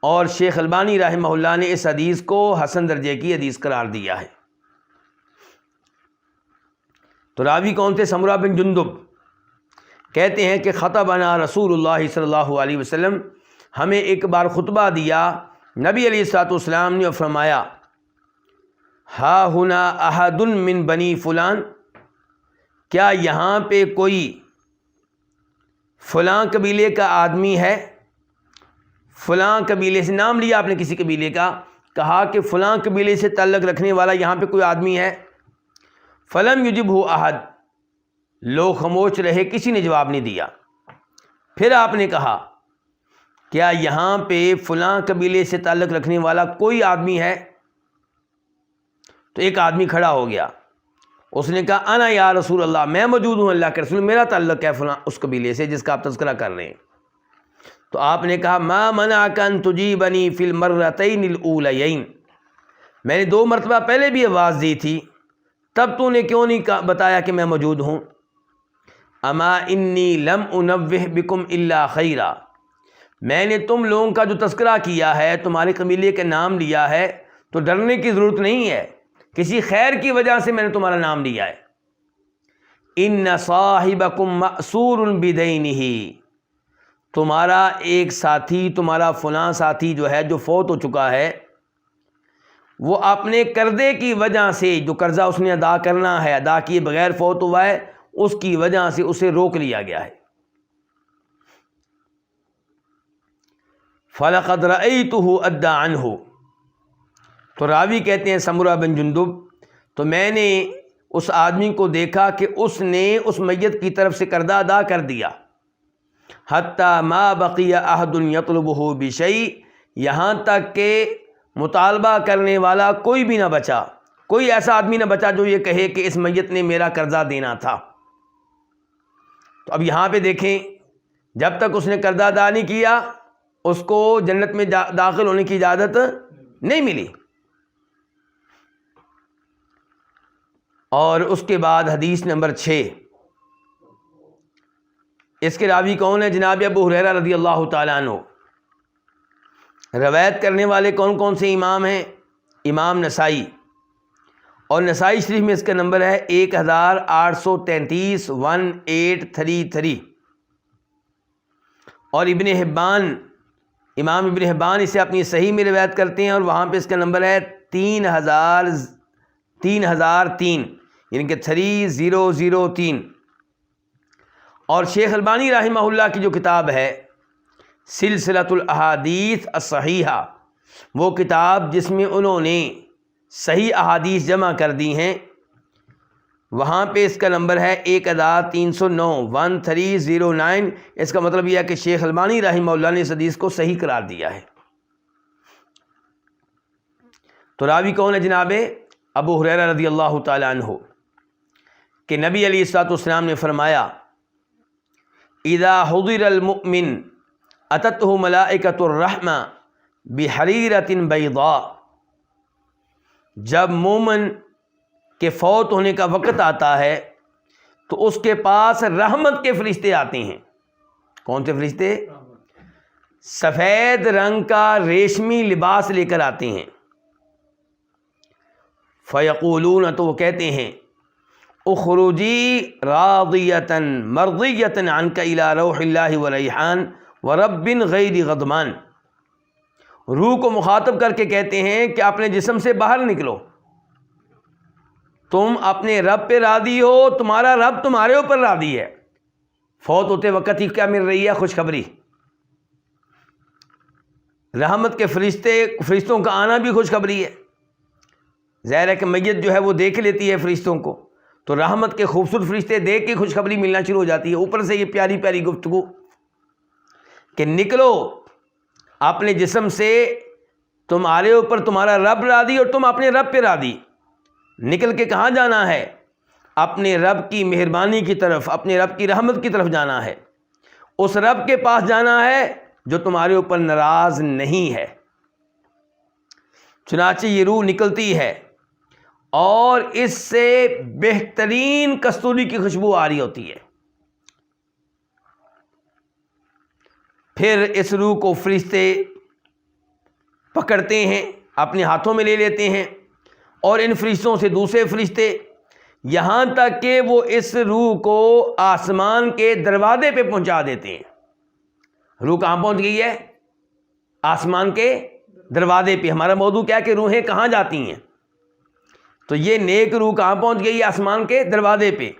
اور شیخ البانی رحمہ اللہ نے اس حدیث کو حسن درجے کی حدیث قرار دیا ہے. تو راوی کون تھے؟ سمرہ بن جندب. کہتے ہیں کہ خطبنا رسول اللہ صلی اللہ علیہ وسلم، ہمیں ایک بار خطبہ دیا نبی علیہ الصلوۃ والسلام نے، اور فرمایا ہا ہنا احد من بنی فلان، کیا یہاں پہ کوئی فلاں قبیلے کا آدمی ہے؟ فلاں قبیلے سے نام لیا آپ نے کسی قبیلے کا، کہا کہ فلاں قبیلے سے تعلق رکھنے والا یہاں پہ کوئی آدمی ہے؟ فلم یجبہ احد، لوگ خاموش رہے، کسی نے جواب نہیں دیا. پھر آپ نے کہا کیا یہاں پہ فلاں قبیلے سے تعلق رکھنے والا کوئی آدمی ہے؟ تو ایک آدمی کھڑا ہو گیا، اس نے کہا انا یا رسول اللہ، میں موجود ہوں اللہ کے رسول، میرا تعلق ہے فلاں اس قبیلے سے جس کا آپ تذکرہ کر رہے ہیں. تو آپ نے کہا ما منعک ان تجیبنی فی المرتین الاولیین، میں نے 2 مرتبہ پہلے بھی آواز دی تھی، تب تو نے کیوں نہیں بتایا کہ میں موجود ہوں؟ اما انی لم انوہ بکم الا خیرا، میں نے تم لوگوں کا جو تذکرہ کیا ہے، تمہارے قبیلے کا نام لیا ہے، تو ڈرنے کی ضرورت نہیں ہے، کسی خیر کی وجہ سے میں نے تمہارا نام لیا ہے. ان صاحبکم مأسور بدینہ، تمہارا ایک ساتھی، تمہارا فلاں ساتھی جو ہے، جو فوت ہو چکا ہے، وہ اپنے قرضے کی وجہ سے، جو قرضہ اس نے ادا کرنا ہے، ادا کیے بغیر فوت ہوا ہے، اس کی وجہ سے اسے روک لیا گیا ہے. فَلَقَدْ رَأَيْتُهُ أَدَّى عَنْهُ، تو راوی کہتے ہیں سمرہ بن جندب، تو میں نے اس آدمی کو دیکھا کہ اس نے اس میت کی طرف سے قرضہ ادا کر دیا. حتی ما بقی احد یطلبہ بشیء، یہاں تک کہ مطالبہ کرنے والا کوئی بھی نہ بچا، کوئی ایسا آدمی نہ بچا جو یہ کہے کہ اس میت نے میرا قرضہ دینا تھا. تو اب یہاں پہ دیکھیں، جب تک اس نے قرضہ ادا نہیں کیا اس کو جنت میں داخل ہونے کی اجازت نہیں ملی. اور اس کے بعد حدیث نمبر 6، اس کے راوی کون ہے؟ جناب ابو ہریرہ رضی اللہ تعالیٰ عنہ. روایت کرنے والے کون کون سے امام ہیں؟ امام نسائی، اور نسائی شریف میں اس کا نمبر ہے 1833 1833. اور ابن حبان، امام ابن حبان اسے اپنی صحیح میں روایت کرتے ہیں، اور وہاں پہ اس کا نمبر ہے 3003، یعنی کہ 3003. اور شیخ البانی رحمہ اللہ کی جو کتاب ہے سلسلۃ الاحادیث الصحیحہ، وہ کتاب جس میں انہوں نے صحیح احادیث جمع کر دی ہیں، وہاں پہ اس کا نمبر ہے 1309 1309. اس کا مطلب یہ ہے کہ شیخ البانی رحمہ اللہ نے اس حدیث کو صحیح قرار دیا ہے. تو راوی کون ہے جناب ابو ہریرہ رضی اللہ تعالیٰ عنہ، کہ نبی علیہ الصلوۃ والسلام نے فرمایا اذا حضر المؤمن اتته ملائکۃ الرحمہ بحریرۃ بیضاء. جب مومن کے فوت ہونے کا وقت آتا ہے تو اس کے پاس رحمت کے فرشتے آتے ہیں. کون سے فرشتے؟ سفید رنگ کا ریشمی لباس لے کر آتے ہیں. فیقولون، تو وہ کہتے ہیں اخرجی راضیۃ مرضیۃ عنک الی روح اللہ وریحان ورب غیر غضبان. روح کو مخاطب کر کے کہتے ہیں کہ اپنے جسم سے باہر نکلو، تم اپنے رب پہ راضی ہو، تمہارا رب تمہارے اوپر راضی ہے. فوت ہوتے وقت ہی کیا مل رہی ہے؟ خوشخبری. رحمت کے فرشتوں کا آنا بھی خوشخبری ہے. ظاہر ہے کہ میت جو ہے وہ دیکھ لیتی ہے فرشتوں کو، تو رحمت کے خوبصورت فرشتے دیکھ کے خوشخبری ملنا شروع ہو جاتی ہے. اوپر سے یہ پیاری پیاری گفتگو کہ نکلو اپنے جسم سے، تمہارے اوپر تمہارا رب راضی اور تم اپنے رب پہ راضی. نکل کے کہاں جانا ہے؟ اپنے رب کی مہربانی کی طرف، اپنے رب کی رحمت کی طرف جانا ہے. اس رب کے پاس جانا ہے جو تمہارے اوپر ناراض نہیں ہے. چنانچہ یہ روح نکلتی ہے اور اس سے بہترین کستوری کی خوشبو آ رہی ہوتی ہے. پھر اس روح کو فرشتے پکڑتے ہیں، اپنے ہاتھوں میں لے لیتے ہیں، اور ان فرشتوں سے دوسرے فرشتے، یہاں تک کہ وہ اس روح کو آسمان کے دروازے پہ پہنچا دیتے ہیں. روح کہاں پہنچ گئی ہے؟ آسمان کے دروازے پہ. ہمارا موضوع کیا ہے کہ روحیں کہاں جاتی ہیں؟ تو یہ نیک روح کہاں پہنچ گئی؟ آسمان کے دروازے پہ.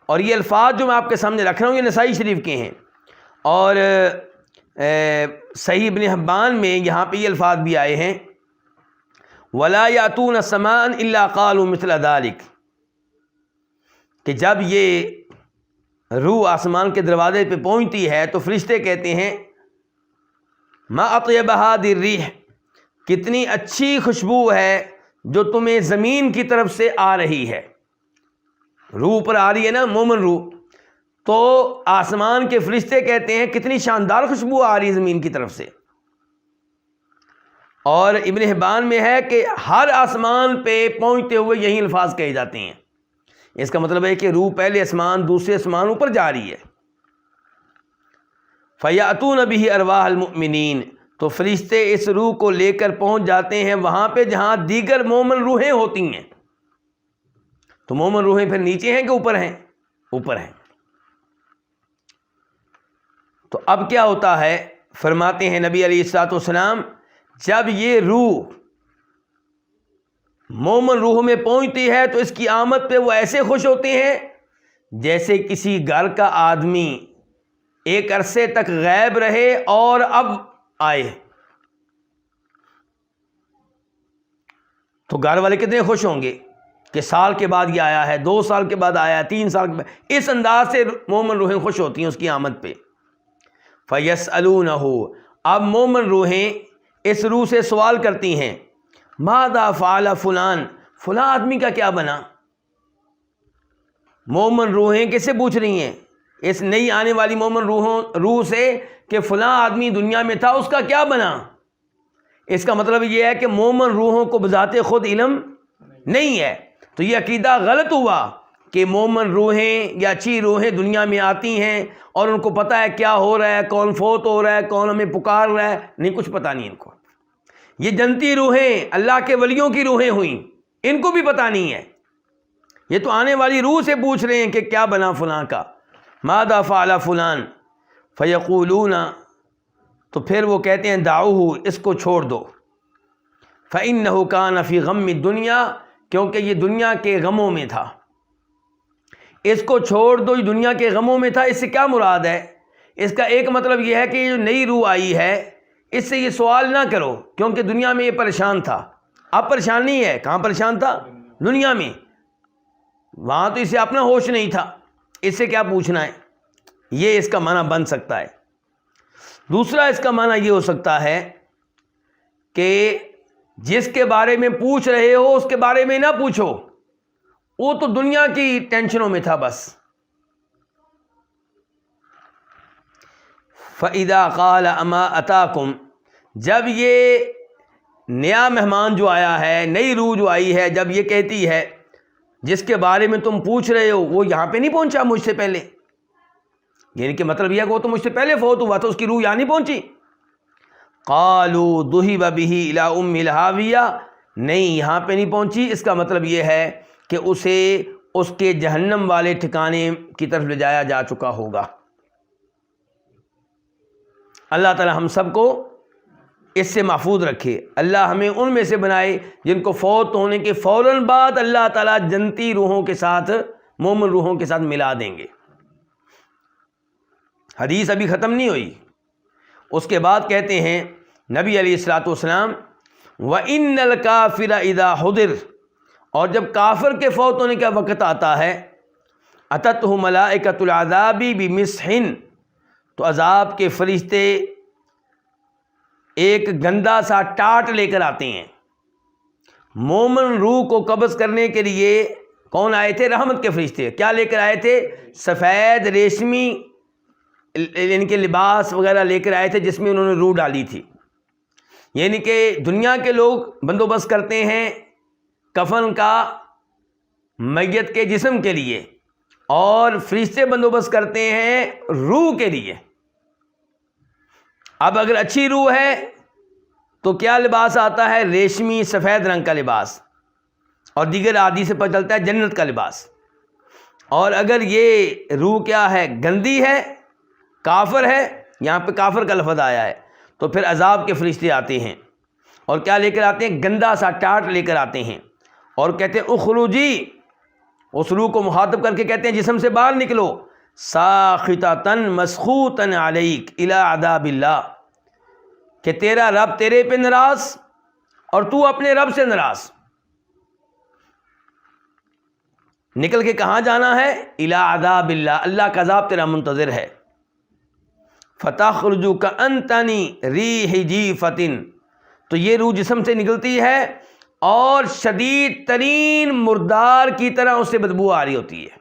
اور یہ الفاظ جو میں آپ کے سامنے رکھ رہا ہوں یہ نسائی شریف کے ہیں، اور صحیح ابن حبان میں یہاں پہ یہ الفاظ بھی آئے ہیں وَلَا يَأْتُونَ السَّمَاءَ إِلَّا قَالُوا مِثْلَ ذَلِكَ، کہ جب یہ روح آسمان کے دروازے پہ پہنچتی ہے تو فرشتے کہتے ہیں مَا أَطْيَبَ هَذِهِ الرِّيحُ، کتنی اچھی خوشبو ہے جو تمہیں زمین کی طرف سے آ رہی ہے. روح پر آ رہی ہے نا مومن روح، تو آسمان کے فرشتے کہتے ہیں کتنی شاندار خوشبو آ رہی ہے زمین کی طرف سے. اور ابن حبان میں ہے کہ ہر آسمان پہ پہنچتے ہوئے یہی الفاظ کہے جاتے ہیں. اس کا مطلب ہے کہ روح پہلے آسمان دوسرے آسمان اوپر جا رہی ہے. فَيَأْتُونَ بِهِ أَرْوَاحَ الْمُؤْمِنِينَ، تو فرشتے اس روح کو لے کر پہنچ جاتے ہیں وہاں پہ جہاں دیگر مومن روحیں ہوتی ہیں. تو مومن روحیں پھر نیچے ہیں کہ اوپر ہیں؟ اوپر ہیں. تو اب کیا ہوتا ہے؟ فرماتے ہیں نبی علیہ الصلوۃ والسلام جب یہ روح مومن روح میں پہنچتی ہے تو اس کی آمد پہ وہ ایسے خوش ہوتے ہیں جیسے کسی گھر کا آدمی ایک عرصے تک غائب رہے اور اب آئے. تو گھر والے کتنے خوش ہوں گے کہ سال کے بعد یہ آیا ہے، 2 سال کے بعد آیا ہے، 3 سال کے بعد. اس انداز سے مومن روحیں خوش ہوتی ہیں اس کی آمد پہ. فَيَسْأَلُونَهُ، اب مومن روحیں اس روح سے سوال کرتی ہیں ماذا فعل فلان، فلاں آدمی کا کیا بنا. مومن روحیں کس سے پوچھ رہی ہیں؟ اس نئی آنے والی مومن روح سے کہ فلاں آدمی دنیا میں تھا، اس کا کیا بنا؟ اس کا مطلب یہ ہے کہ مومن روحوں کو بذات خود علم نہیں ہے. تو یہ عقیدہ غلط ہوا کہ مومن روحیں یا اچھی روحیں دنیا میں آتی ہیں اور ان کو پتہ ہے کیا ہو رہا ہے، کون فوت ہو رہا ہے، کون ہمیں پکار رہا ہے. نہیں، کچھ پتہ نہیں ان کو. یہ جنتی روحیں اللہ کے ولیوں کی روحیں ہوئیں، ان کو بھی پتہ نہیں ہے. یہ تو آنے والی روح سے پوچھ رہے ہیں کہ کیا بنا فلاں کا، ماذا فعل فلان، فیقولون، تو پھر وہ کہتے ہیں دعوہ، اس کو چھوڑ دو، فإنہ کان فی غم الدنیا، کیونکہ یہ دنیا کے غموں میں تھا. اس کو چھوڑ دو، یہ دنیا کے غموں میں تھا. اس سے کیا مراد ہے؟ اس کا ایک مطلب یہ ہے کہ یہ جو نئی روح آئی ہے اس سے یہ سوال نہ کرو، کیونکہ دنیا میں یہ پریشان تھا. اب پریشان نہیں ہے. کہاں پریشان تھا؟ دنیا میں. وہاں تو اسے اپنا ہوش نہیں تھا، اس سے کیا پوچھنا ہے. یہ اس کا معنی بن سکتا ہے. دوسرا اس کا معنی یہ ہو سکتا ہے کہ جس کے بارے میں پوچھ رہے ہو اس کے بارے میں نہ پوچھو، وہ تو دنیا کی ٹینشنوں میں تھا بس. فَإِذَا قَالَ أَمَا أَتَاكُمْ، جب یہ نیا مہمان جو آیا ہے، نئی روح جو آئی ہے، جب یہ کہتی ہے جس کے بارے میں تم پوچھ رہے ہو وہ یہاں پہ نہیں پہنچا مجھ سے پہلے، یعنی کہ مطلب یہ ہے کہ وہ تو مجھ سے پہلے فوت ہوا تھا، اس کی روح یہاں نہیں پہنچی. قالوا ذهب به الى ام الهاویہ، نہیں یہاں پہ نہیں پہنچی. اس کا مطلب یہ ہے کہ اسے اس کے جہنم والے ٹھکانے کی طرف لے جایا جا چکا ہوگا. اللہ تعالی ہم سب کو اس سے محفوظ رکھے. اللہ ہمیں ان میں سے بنائے جن کو فوت ہونے کے فوراً بعد اللہ تعالیٰ جنتی روحوں کے ساتھ، مومن روحوں کے ساتھ ملا دیں گے. حدیث ابھی ختم نہیں ہوئی. اس کے بعد کہتے ہیں نبی علیہ الصلوۃ والسلام وَإِنَّ الْكَافِرَ إِذَا حُضِرَ، اور جب کافر کے فوت ہونے کا وقت آتا ہے أَتَتْهُ مَلَائِكَةُ الْعَذَابِ بِمِسْحٍ، تو عذاب کے فرشتے ایک گندا سا ٹاٹ لے کر آتے ہیں. مومن روح کو قبض کرنے کے لیے کون آئے تھے؟ رحمت کے فرشتے. کیا لے کر آئے تھے؟ سفید ریشمی یعنی کہ لباس وغیرہ لے کر آئے تھے جس میں انہوں نے روح ڈالی تھی. یعنی کہ دنیا کے لوگ بندوبست کرتے ہیں کفن کا میت کے جسم کے لیے، اور فرشتے بندوبست کرتے ہیں روح کے لیے. اب اگر اچھی روح ہے تو کیا لباس آتا ہے؟ ریشمی سفید رنگ کا لباس، اور دیگر حدیث سے پتہ چلتا ہے جنت کا لباس. اور اگر یہ روح کیا ہے؟ گندی ہے، کافر ہے، یہاں پہ کافر کا لفظ آیا ہے، تو پھر عذاب کے فرشتے آتے ہیں اور کیا لے کر آتے ہیں؟ گندا سا ٹاٹ لے کر آتے ہیں اور کہتے ہیں اخرجی، اس روح کو مخاطب کر کے کہتے ہیں جسم سے باہر نکلو، ساخطۃ مسخوطۃ علیک الی عذاب اللہ، کہ تیرا رب تیرے پہ ناراض اور تو اپنے رب سے ناراض. نکل کے کہاں جانا ہے؟ الی عذاب اللہ، اللہ کا عذاب تیرا منتظر ہے. فتخرج کأنتنی ریح جیفۃ، تو یہ روح جسم سے نکلتی ہے اور شدید ترین مردار کی طرح اس سے بدبو آ رہی ہوتی ہے،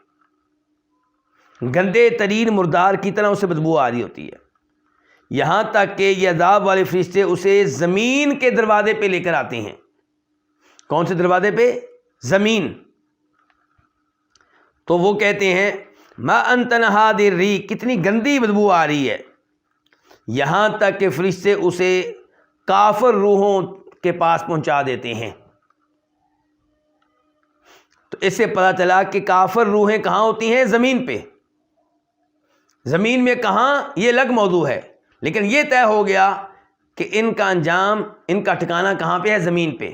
گندے ترین مردار کی طرح اس سے بدبو آ رہی ہوتی ہے. یہاں تک کہ یہ عذاب والے فرشتے اسے زمین کے دروازے پہ لے کر آتے ہیں. کون سے دروازے پہ؟ زمین. تو وہ کہتے ہیں ما انت نہاد الریح، کتنی گندی بدبو آ رہی ہے. یہاں تک کہ فرشتے اسے کافر روحوں کے پاس پہنچا دیتے ہیں. تو اس سے پتہ چلا کہ کافر روحیں کہاں ہوتی ہیں؟ زمین پہ. زمین میں کہاں؟ یہ الگ موضوع ہے، لیکن یہ طے ہو گیا کہ ان کا انجام، ان کا ٹھکانہ کہاں پہ ہے؟ زمین پہ.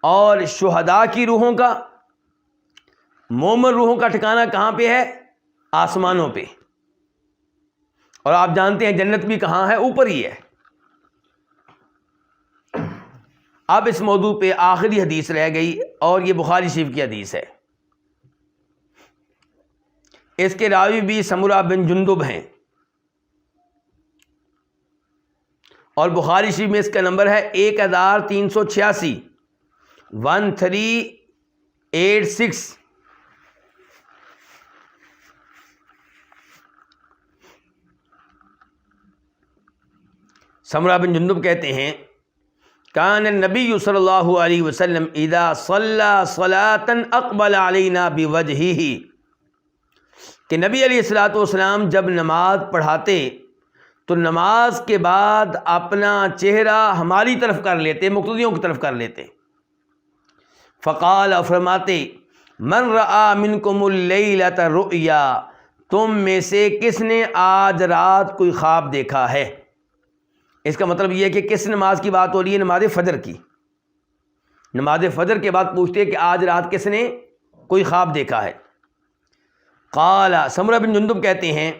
اور شہداء کی روحوں کا، مومن روحوں کا ٹھکانہ کہاں پہ ہے؟ آسمانوں پہ. اور آپ جانتے ہیں جنت بھی کہاں ہے؟ اوپر ہی ہے. اب اس موضوع پہ آخری حدیث رہ گئی اور یہ بخاری شریف کی حدیث ہے. اس کے راوی بھی سمرہ بن جندب ہیں اور بخاری شریف میں اس کا نمبر ہے 1386 1386. سمرہ بن جندب کہتے ہیں کان النبی صلی اللہ علیہ وسلم اذا صلی صلاۃ اقبل علینا بوجہہ، کہ نبی علیہ الصلوۃ والسلام جب نماز پڑھاتے تو نماز کے بعد اپنا چہرہ ہماری طرف کر لیتے، مقتدیوں کی طرف کر لیتے. فقال، فرماتے من رآ منکم اللیلۃ رؤیا، تم میں سے کس نے آج رات کوئی خواب دیکھا ہے. اس کا مطلب یہ ہے کہ کس نماز کی بات ہو رہی ہے؟ نماز فجر کی. نماز فجر کے بعد پوچھتے ہیں کہ آج رات کس نے کوئی خواب دیکھا ہے. قال، سمرہ بن جندب کہتے ہیں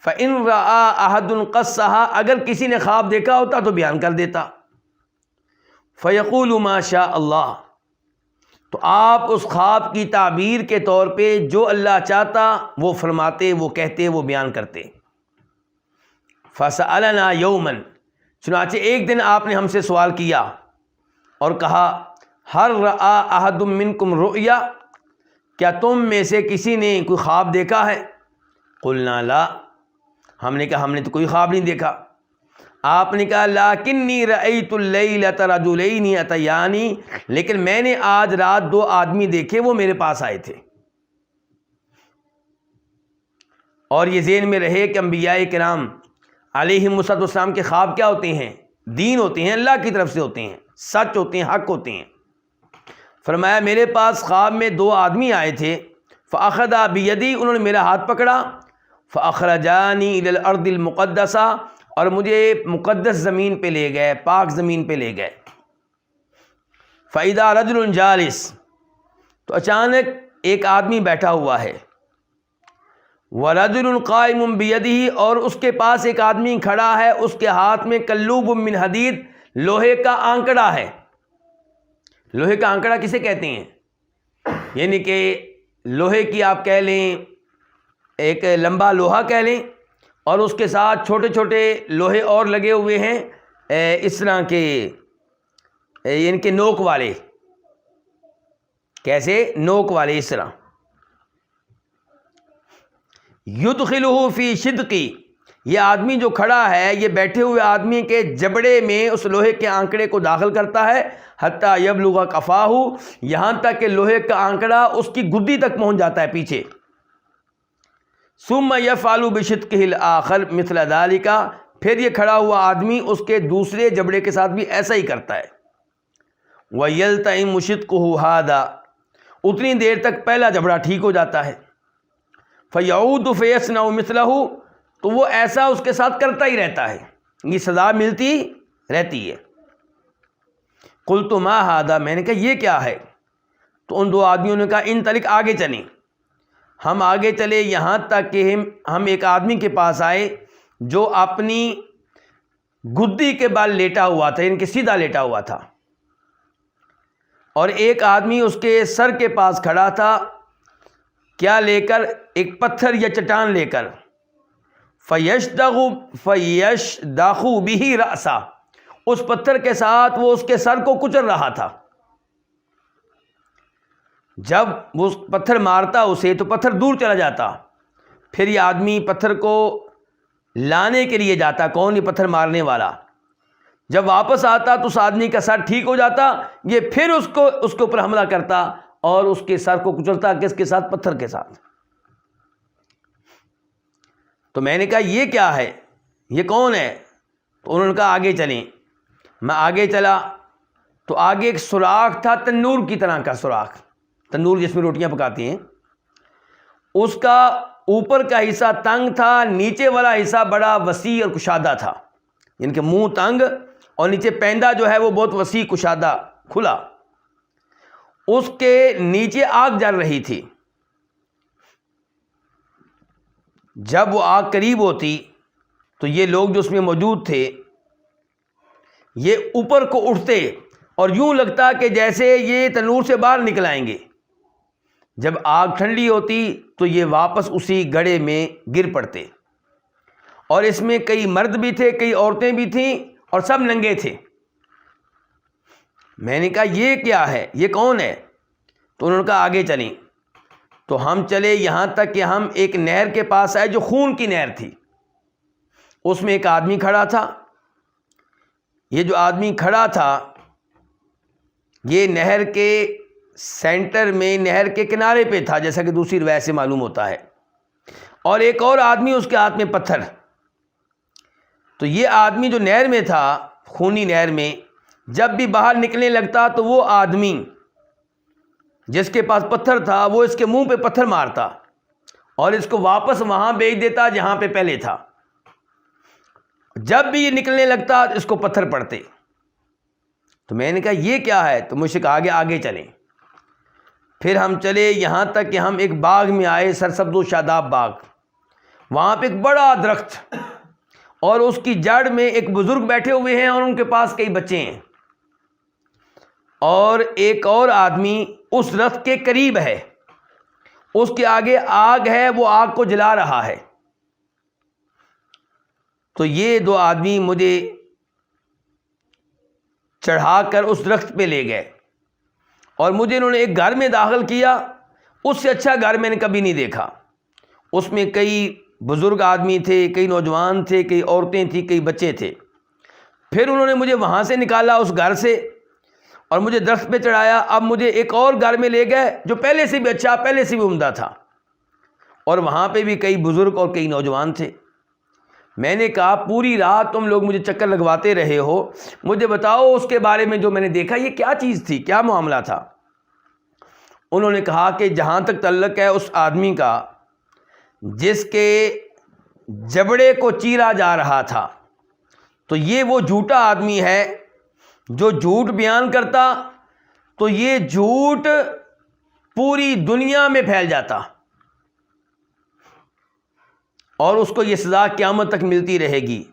فَإِن رَآ أَحَدٌ قَصَّهَا، اگر کسی نے خواب دیکھا ہوتا تو بیان کر دیتا. فَيَقُولُ مَا شَاءَ اللَّهُ، تو آپ اس خواب کی تعبیر کے طور پہ جو اللہ چاہتا وہ فرماتے، وہ کہتے، وہ بیان کرتے. فَسَأَلَنَا يَوْمًا، چنانچہ ایک دن آپ نے ہم سے سوال کیا اور کہا هَلْ رَآ أَحَدٌ مِّنكُمْ رُؤْيَا، کیا تم میں سے کسی نے کوئی خواب دیکھا ہے؟ قلنا لا، ہم نے کہا ہم نے تو کوئی خواب نہیں دیکھا. آپ نے کہا لیکنی رأیت اللیلۃ رجلین اتیانی، لیکن میں نے آج رات دو آدمی دیکھے، وہ میرے پاس آئے تھے. اور یہ ذہن میں رہے کہ انبیاء کرام علیہم السلام کے خواب کیا ہوتے ہیں؟ دین ہوتے ہیں، اللہ کی طرف سے ہوتے ہیں، سچ ہوتے ہیں، حق ہوتے ہیں. فرمایا میرے پاس خواب میں دو آدمی آئے تھے، فأخذا بیدی، انہوں نے میرا ہاتھ پکڑا، فأخرجانی الی الارض المقدسہ، اور مجھے مقدس زمین پہ لے گئے، پاک زمین پہ لے گئے. فإذا رجل جالس، تو اچانک ایک آدمی بیٹھا ہوا ہے. ورجل قائم بیدہ، اور اس کے پاس ایک آدمی کھڑا ہے، اس کے ہاتھ میں کلوب من حدید، لوہے کا آنکڑا ہے. لوہے کا آنکڑا کسے کہتے ہیں؟ یعنی کہ لوہے کی آپ کہہ لیں، ایک لمبا لوہا کہہ لیں، اور اس کے ساتھ چھوٹے چھوٹے لوہے اور لگے ہوئے ہیں اس طرح کے، یعنی کہ نوک والے. کیسے؟ نوک والے اس طرح. یدخلہ فی شدقی، یہ آدمی جو کھڑا ہے یہ بیٹھے ہوئے آدمی کے جبڑے میں اس لوہے کے آنکڑے کو داخل کرتا ہے، حتیٰ یبلغ قفاہ، یہاں تک کہ لوہے کا آنکڑا اس کی گدی تک پہنچ جاتا ہے پیچھے. ثم یفعل بشدقہ الآخر مثل ذلک، پھر یہ کھڑا ہوا آدمی اس کے دوسرے جبڑے کے ساتھ بھی ایسا ہی کرتا ہے. ویلتئم شدقہ ھذا، اتنی دیر تک پہلا جبڑا ٹھیک ہو جاتا ہے. فیعود فیصنع مثلہ، تو وہ ایسا اس کے ساتھ کرتا ہی رہتا ہے، یہ سزا ملتی رہتی ہے. قلت ما ھذا، میں نے کہا یہ کیا ہے؟ تو ان دو آدمیوں نے کہا انطلق، آگے چلیں. ہم آگے چلے یہاں تک کہ ہم ایک آدمی کے پاس آئے جو اپنی گدی کے بال لیٹا ہوا تھا، یعنی کہ سیدھا لیٹا ہوا تھا، اور ایک آدمی اس کے سر کے پاس کھڑا تھا. کیا لے کر؟ ایک پتھر یا چٹان لے کر. فَيَشْدَخُ بِهِ رَأْسَهُ، اس پتھر کے ساتھ وہ اس کے سر کو کچل رہا تھا. جب وہ پتھر مارتا اسے تو پتھر دور چلا جاتا، پھر یہ آدمی پتھر کو لانے کے لیے جاتا. کون؟ یہ پتھر مارنے والا. جب واپس آتا تو اس آدمی کا سر ٹھیک ہو جاتا، یہ پھر اس کے اوپر حملہ کرتا اور اس کے سر کو کچلتا. کس کے ساتھ؟ پتھر کے ساتھ. تو میں نے کہا یہ کیا ہے، یہ کون ہے؟ تو انہوں نے کہا آگے چلیں. میں آگے چلا تو آگے ایک سوراخ تھا، تنور کی طرح کا سوراخ، تنور جس میں روٹیاں پکاتی ہیں. اس کا اوپر کا حصہ تنگ تھا، نیچے والا حصہ بڑا وسیع اور کشادہ تھا، یعنی کہ منہ تنگ اور نیچے پیندہ جو ہے وہ بہت وسیع کشادہ کھلا. اس کے نیچے آگ جل رہی تھی. جب وہ آگ قریب ہوتی تو یہ لوگ جو اس میں موجود تھے یہ اوپر کو اٹھتے اور یوں لگتا کہ جیسے یہ تنور سے باہر نکل آئیں گے. جب آگ ٹھنڈی ہوتی تو یہ واپس اسی گڑھے میں گر پڑتے. اور اس میں کئی مرد بھی تھے، کئی عورتیں بھی تھیں، اور سب ننگے تھے. میں نے کہا یہ کیا ہے، یہ کون ہے؟ تو انہوں نے کہا آگے چلیں. تو ہم چلے یہاں تک کہ ہم ایک نہر کے پاس آئے جو خون کی نہر تھی. اس میں ایک آدمی کھڑا تھا یہ جو آدمی کھڑا تھا یہ نہر کے سینٹر میں، نہر کے کنارے پہ تھا، جیسا کہ دوسری روایت سے معلوم ہوتا ہے، اور ایک اور آدمی اس کے ہاتھ میں پتھر۔ تو یہ آدمی جو نہر میں تھا، خونی نہر میں، جب بھی باہر نکلنے لگتا تو وہ آدمی جس کے پاس پتھر تھا وہ اس کے منہ پہ پتھر مارتا اور اس کو واپس وہاں بھیج دیتا جہاں پہ پہلے تھا۔ جب بھی یہ نکلنے لگتا اس کو پتھر پڑتے۔ تو میں نے کہا یہ کیا ہے؟ تو مجھ سے کہا آگے چلیں۔ پھر ہم چلے یہاں تک کہ ہم ایک باغ میں آئے، سرسبز و شاداب باغ۔ وہاں پہ ایک بڑا درخت اور اس کی جڑ میں ایک بزرگ بیٹھے ہوئے ہیں اور ان کے پاس کئی بچے ہیں، اور ایک اور آدمی اس درخت کے قریب ہے، اس کے آگے آگ ہے، وہ آگ کو جلا رہا ہے۔ تو یہ دو آدمی مجھے چڑھا کر اس درخت پہ لے گئے اور مجھے انہوں نے ایک گھر میں داخل کیا۔ اس سے اچھا گھر میں نے کبھی نہیں دیکھا۔ اس میں کئی بزرگ آدمی تھے، کئی نوجوان تھے، کئی عورتیں تھیں، کئی بچے تھے۔ پھر انہوں نے مجھے وہاں سے نکالا اس گھر سے اور مجھے درخت پہ چڑھایا۔ اب مجھے ایک اور گھر میں لے گئے جو پہلے سے بھی اچھا، پہلے سے بھی عمدہ تھا، اور وہاں پہ بھی کئی بزرگ اور کئی نوجوان تھے۔ میں نے کہا پوری رات تم لوگ مجھے چکر لگواتے رہے ہو، مجھے بتاؤ اس کے بارے میں جو میں نے دیکھا یہ کیا چیز تھی، کیا معاملہ تھا؟ انہوں نے کہا کہ جہاں تک تعلق ہے اس آدمی کا جس کے جبڑے کو چیرا جا رہا تھا، تو یہ وہ جھوٹا آدمی ہے جو جھوٹ بیان کرتا تو یہ جھوٹ پوری دنیا میں پھیل جاتا اور اس کو یہ سزا قیامت تک ملتی رہے گی۔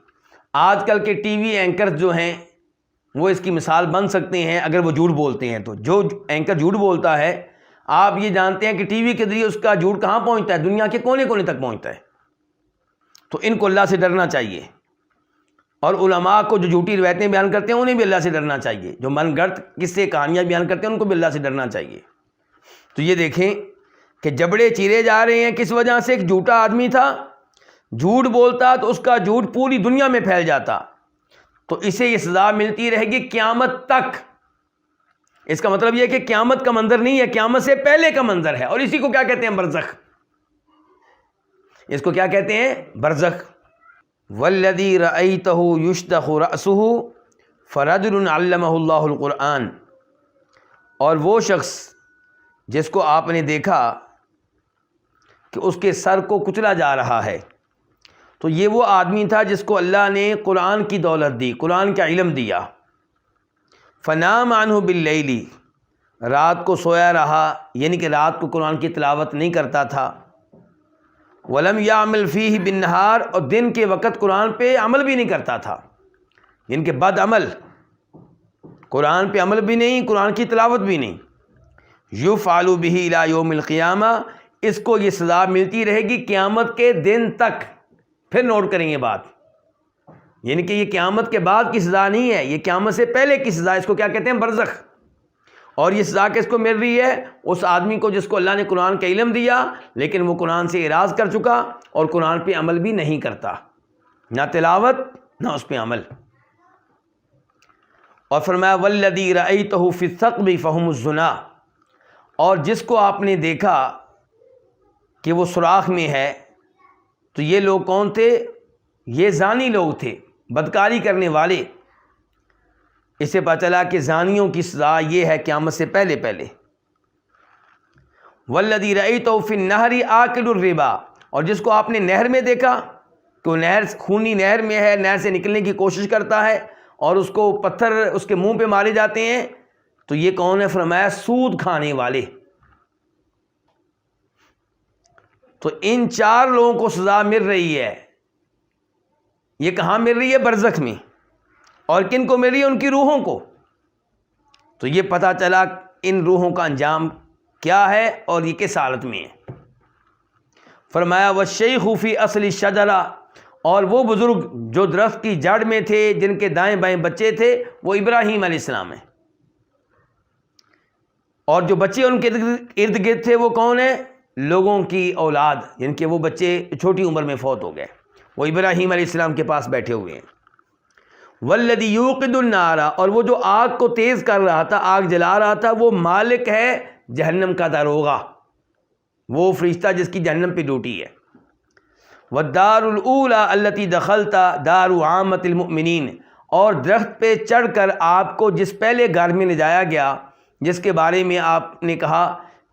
آج کل کے ٹی وی اینکر جو ہیں وہ اس کی مثال بن سکتے ہیں اگر وہ جھوٹ بولتے ہیں تو۔ جو اینکر جھوٹ بولتا ہے آپ یہ جانتے ہیں کہ ٹی وی کے ذریعے اس کا جھوٹ کہاں پہنچتا ہے، دنیا کے کونے کونے تک پہنچتا ہے۔ تو ان کو اللہ سے ڈرنا چاہیے، اور علماء کو جو جھوٹی روایتیں بیان کرتے ہیں انہیں بھی اللہ سے ڈرنا چاہیے، جو من گھڑت قصے کہانیاں بیان کرتے ہیں ان کو بھی اللہ سے ڈرنا چاہیے۔ تو یہ دیکھیں کہ جبڑے چیرے جا رہے ہیں کس وجہ سے؟ ایک جھوٹا آدمی تھا، جھوٹ بولتا تو اس کا جھوٹ پوری دنیا میں پھیل جاتا، تو اسے یہ سزا ملتی رہے گی قیامت تک۔ اس کا مطلب یہ کہ قیامت کا منظر نہیں ہے، قیامت سے پہلے کا منظر ہے، اور اسی کو کیا کہتے ہیں؟ برزخ۔ اس کو کیا کہتے ہیں؟ برزخ۔ والذی رأیتہ یشتخ رأسہ فرجل علمہ اللہ القرآن، اور وہ شخص جس کو آپ نے دیکھا کہ اس کے سر کو کچلا جا رہا ہے، تو یہ وہ آدمی تھا جس کو اللہ نے قرآن کی دولت دی، قرآن کا علم دیا۔ فنام عنہ باللیل، رات کو سویا رہا، یعنی کہ رات کو قرآن کی تلاوت نہیں کرتا تھا۔ ولم یعمل فیہ بالنہار، اور دن کے وقت قرآن پہ عمل بھی نہیں کرتا تھا، یعنی کہ بد عمل، قرآن پہ عمل بھی نہیں، قرآن کی تلاوت بھی نہیں۔ یفعل بہ الی یوم القیامہ، اس کو یہ سزا ملتی رہے گی قیامت کے دن تک۔ پھر نوٹ کریں یہ بات، یعنی کہ یہ قیامت کے بعد کی سزا نہیں ہے، یہ قیامت سے پہلے کی سزا، اس کو کیا کہتے ہیں؟ برزخ۔ اور یہ سزا کس کو مل رہی ہے؟ اس آدمی کو جس کو اللہ نے قرآن کا علم دیا لیکن وہ قرآن سے اعراض کر چکا اور قرآن پہ عمل بھی نہیں کرتا، نہ تلاوت نہ اس پہ عمل۔ اور فرمایا والذی رأیتہ فی الثقب فہم الزنا، اور جس کو آپ نے دیکھا کہ وہ سوراخ میں ہے، تو یہ لوگ کون تھے؟ یہ زانی لوگ تھے، بدکاری کرنے والے۔ اس سے پتہ چلا کہ زانیوں کی سزا یہ ہے قیامت سے پہلے پہلے۔ والذی رأیتہ فی النہر آکل الربا، اور جس کو آپ نے نہر میں دیکھا کہ وہ نہر خونی نہر میں ہے، نہر سے نکلنے کی کوشش کرتا ہے اور اس کو پتھر اس کے منہ پہ مارے جاتے ہیں، تو یہ کون ہے؟ فرمایا سود کھانے والے۔ تو ان چار لوگوں کو سزا مل رہی ہے۔ یہ کہاں مل رہی ہے؟ برزخ میں۔ اور کن کو مل رہی ہے؟ ان کی روحوں کو۔ تو یہ پتہ چلا ان روحوں کا انجام کیا ہے اور یہ کس حالت میں ہے۔ فرمایا والشیخ فی اصل الشجرہ، اور وہ بزرگ جو درخت کی جڑ میں تھے، جن کے دائیں بائیں بچے تھے، وہ ابراہیم علیہ السلام ہیں، اور جو بچے ان کے ارد گرد تھے وہ کون ہیں؟ لوگوں کی اولاد، یعنی کہ وہ بچے چھوٹی عمر میں فوت ہو گئے، وہ ابراہیم علیہ السلام کے پاس بیٹھے ہوئے ہیں۔ والذی یوقد النار، اور وہ جو آگ کو تیز کر رہا تھا، آگ جلا رہا تھا، وہ مالک ہے جہنم کا داروغہ، وہ فرشتہ جس کی جہنم پہ ڈیوٹی ہے۔ والدار الاولی التی دخلت دار عامۃ المؤمنین، اور درخت پہ چڑھ کر آپ کو جس پہلے گھر میں لے جایا گیا، جس کے بارے میں آپ نے کہا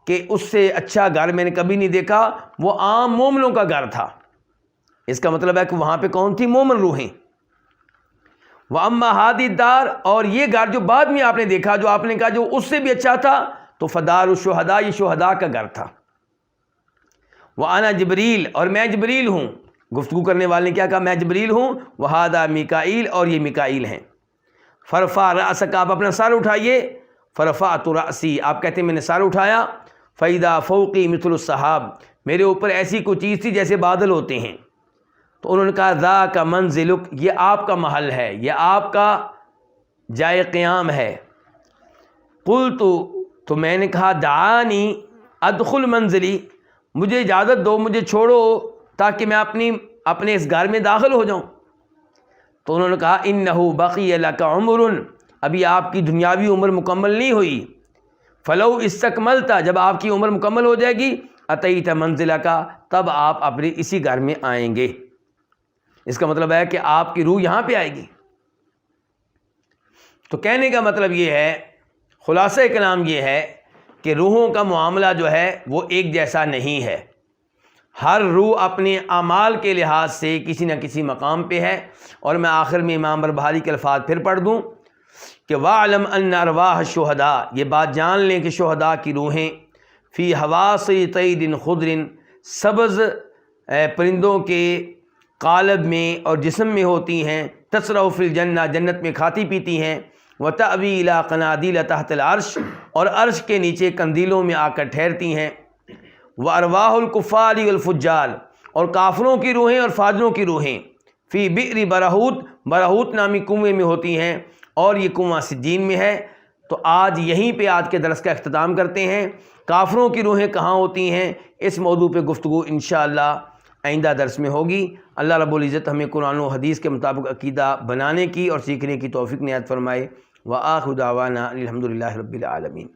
کہ اس سے اچھا گھر میں نے کبھی نہیں دیکھا، وہ عام مومنوں کا گھر تھا۔ اس کا مطلب ہے کہ وہاں پہ کون تھی؟ مومن روحیں۔ وَأَمَّا هَذِهِ الدَّارُ، اور یہ گھر جو بعد میں آپ نے دیکھا، جو آپ نے کہا جو اس سے بھی اچھا تھا، تو فدار الشہداء، یہ شہداء کا گھر تھا۔ وَأَنَا جبریل، اور میں جبریل ہوں۔ گفتگو کرنے والے نے کیا کہا؟ میں جبریل ہوں۔ وَهَذَا میکائیل، اور یہ میکائیل ہیں۔ فَرْفَعْ رَأْسَكَ، آپ اپنا سر اٹھائیے۔ فَرَفَعْتُ رَأْسِي، آپ کہتے ہیں میں نے سر اٹھایا۔ فَإِذَا فَوْقِي مِثْلُ السَّحَابِ، میرے اوپر ایسی کوئی چیز تھی جیسے بادل ہوتے ہیں۔ تو انہوں نے کہا ذاک منزلک، یہ آپ کا محل ہے، یہ آپ کا جائے قیام ہے۔ قلت، تو میں نے کہا دعانی ادخل منزلی، مجھے اجازت دو، مجھے چھوڑو تاکہ میں اپنے اس گھر میں داخل ہو جاؤں۔ تو انہوں نے کہا انہ بقی لک عمر، ابھی آپ کی دنیاوی عمر مکمل نہیں ہوئی۔ فلو استکملتا، جب آپ کی عمر مکمل ہو جائے گی، اتیت منزلک، تب آپ اپنے اسی گھر میں آئیں گے۔ اس کا مطلب ہے کہ آپ کی روح یہاں پہ آئے گی۔ تو کہنے کا مطلب یہ ہے، خلاصہ کلام یہ ہے کہ روحوں کا معاملہ جو ہے وہ ایک جیسا نہیں ہے۔ ہر روح اپنے اعمال کے لحاظ سے کسی نہ کسی مقام پہ ہے۔ اور میں آخر میں امام بربہاری کے الفاظ پھر پڑھ دوں کہ وَاعْلَمْ أَنَّ أَرْوَاحَ الشُّهَدَاء، یہ بات جان لیں کہ شہداء کی روحیں فی حواصِ طَیْرٍ خُضْرٍ، سبز پرندوں کے قالب میں اور جسم میں ہوتی ہیں، تسرع فی الجنہ، جنت میں کھاتی پیتی ہیں، وتأوی الی قنادیل تحت العرش، اور عرش کے نیچے قندیلوں میں آ کر ٹھہرتی ہیں، وارواح الکفار والفجار، اور کافروں کی روحیں اور فاجروں کی روحیں فی بئر برہوت، برہوت نامی کنویں میں ہوتی ہیں، اور یہ کنواں سجین میں ہے۔ تو آج یہیں پہ آج کے درس کا اختتام کرتے ہیں۔ کافروں کی روحیں کہاں ہوتی ہیں، اس موضوع پہ گفتگو انشاءاللہ آئندہ درس میں ہوگی۔ اللہ رب العزت ہمیں قرآن و حدیث کے مطابق عقیدہ بنانے کی اور سیکھنے کی توفیق عنایت فرمائے۔ وآخر دعوانا الحمدللہ رب العالمین۔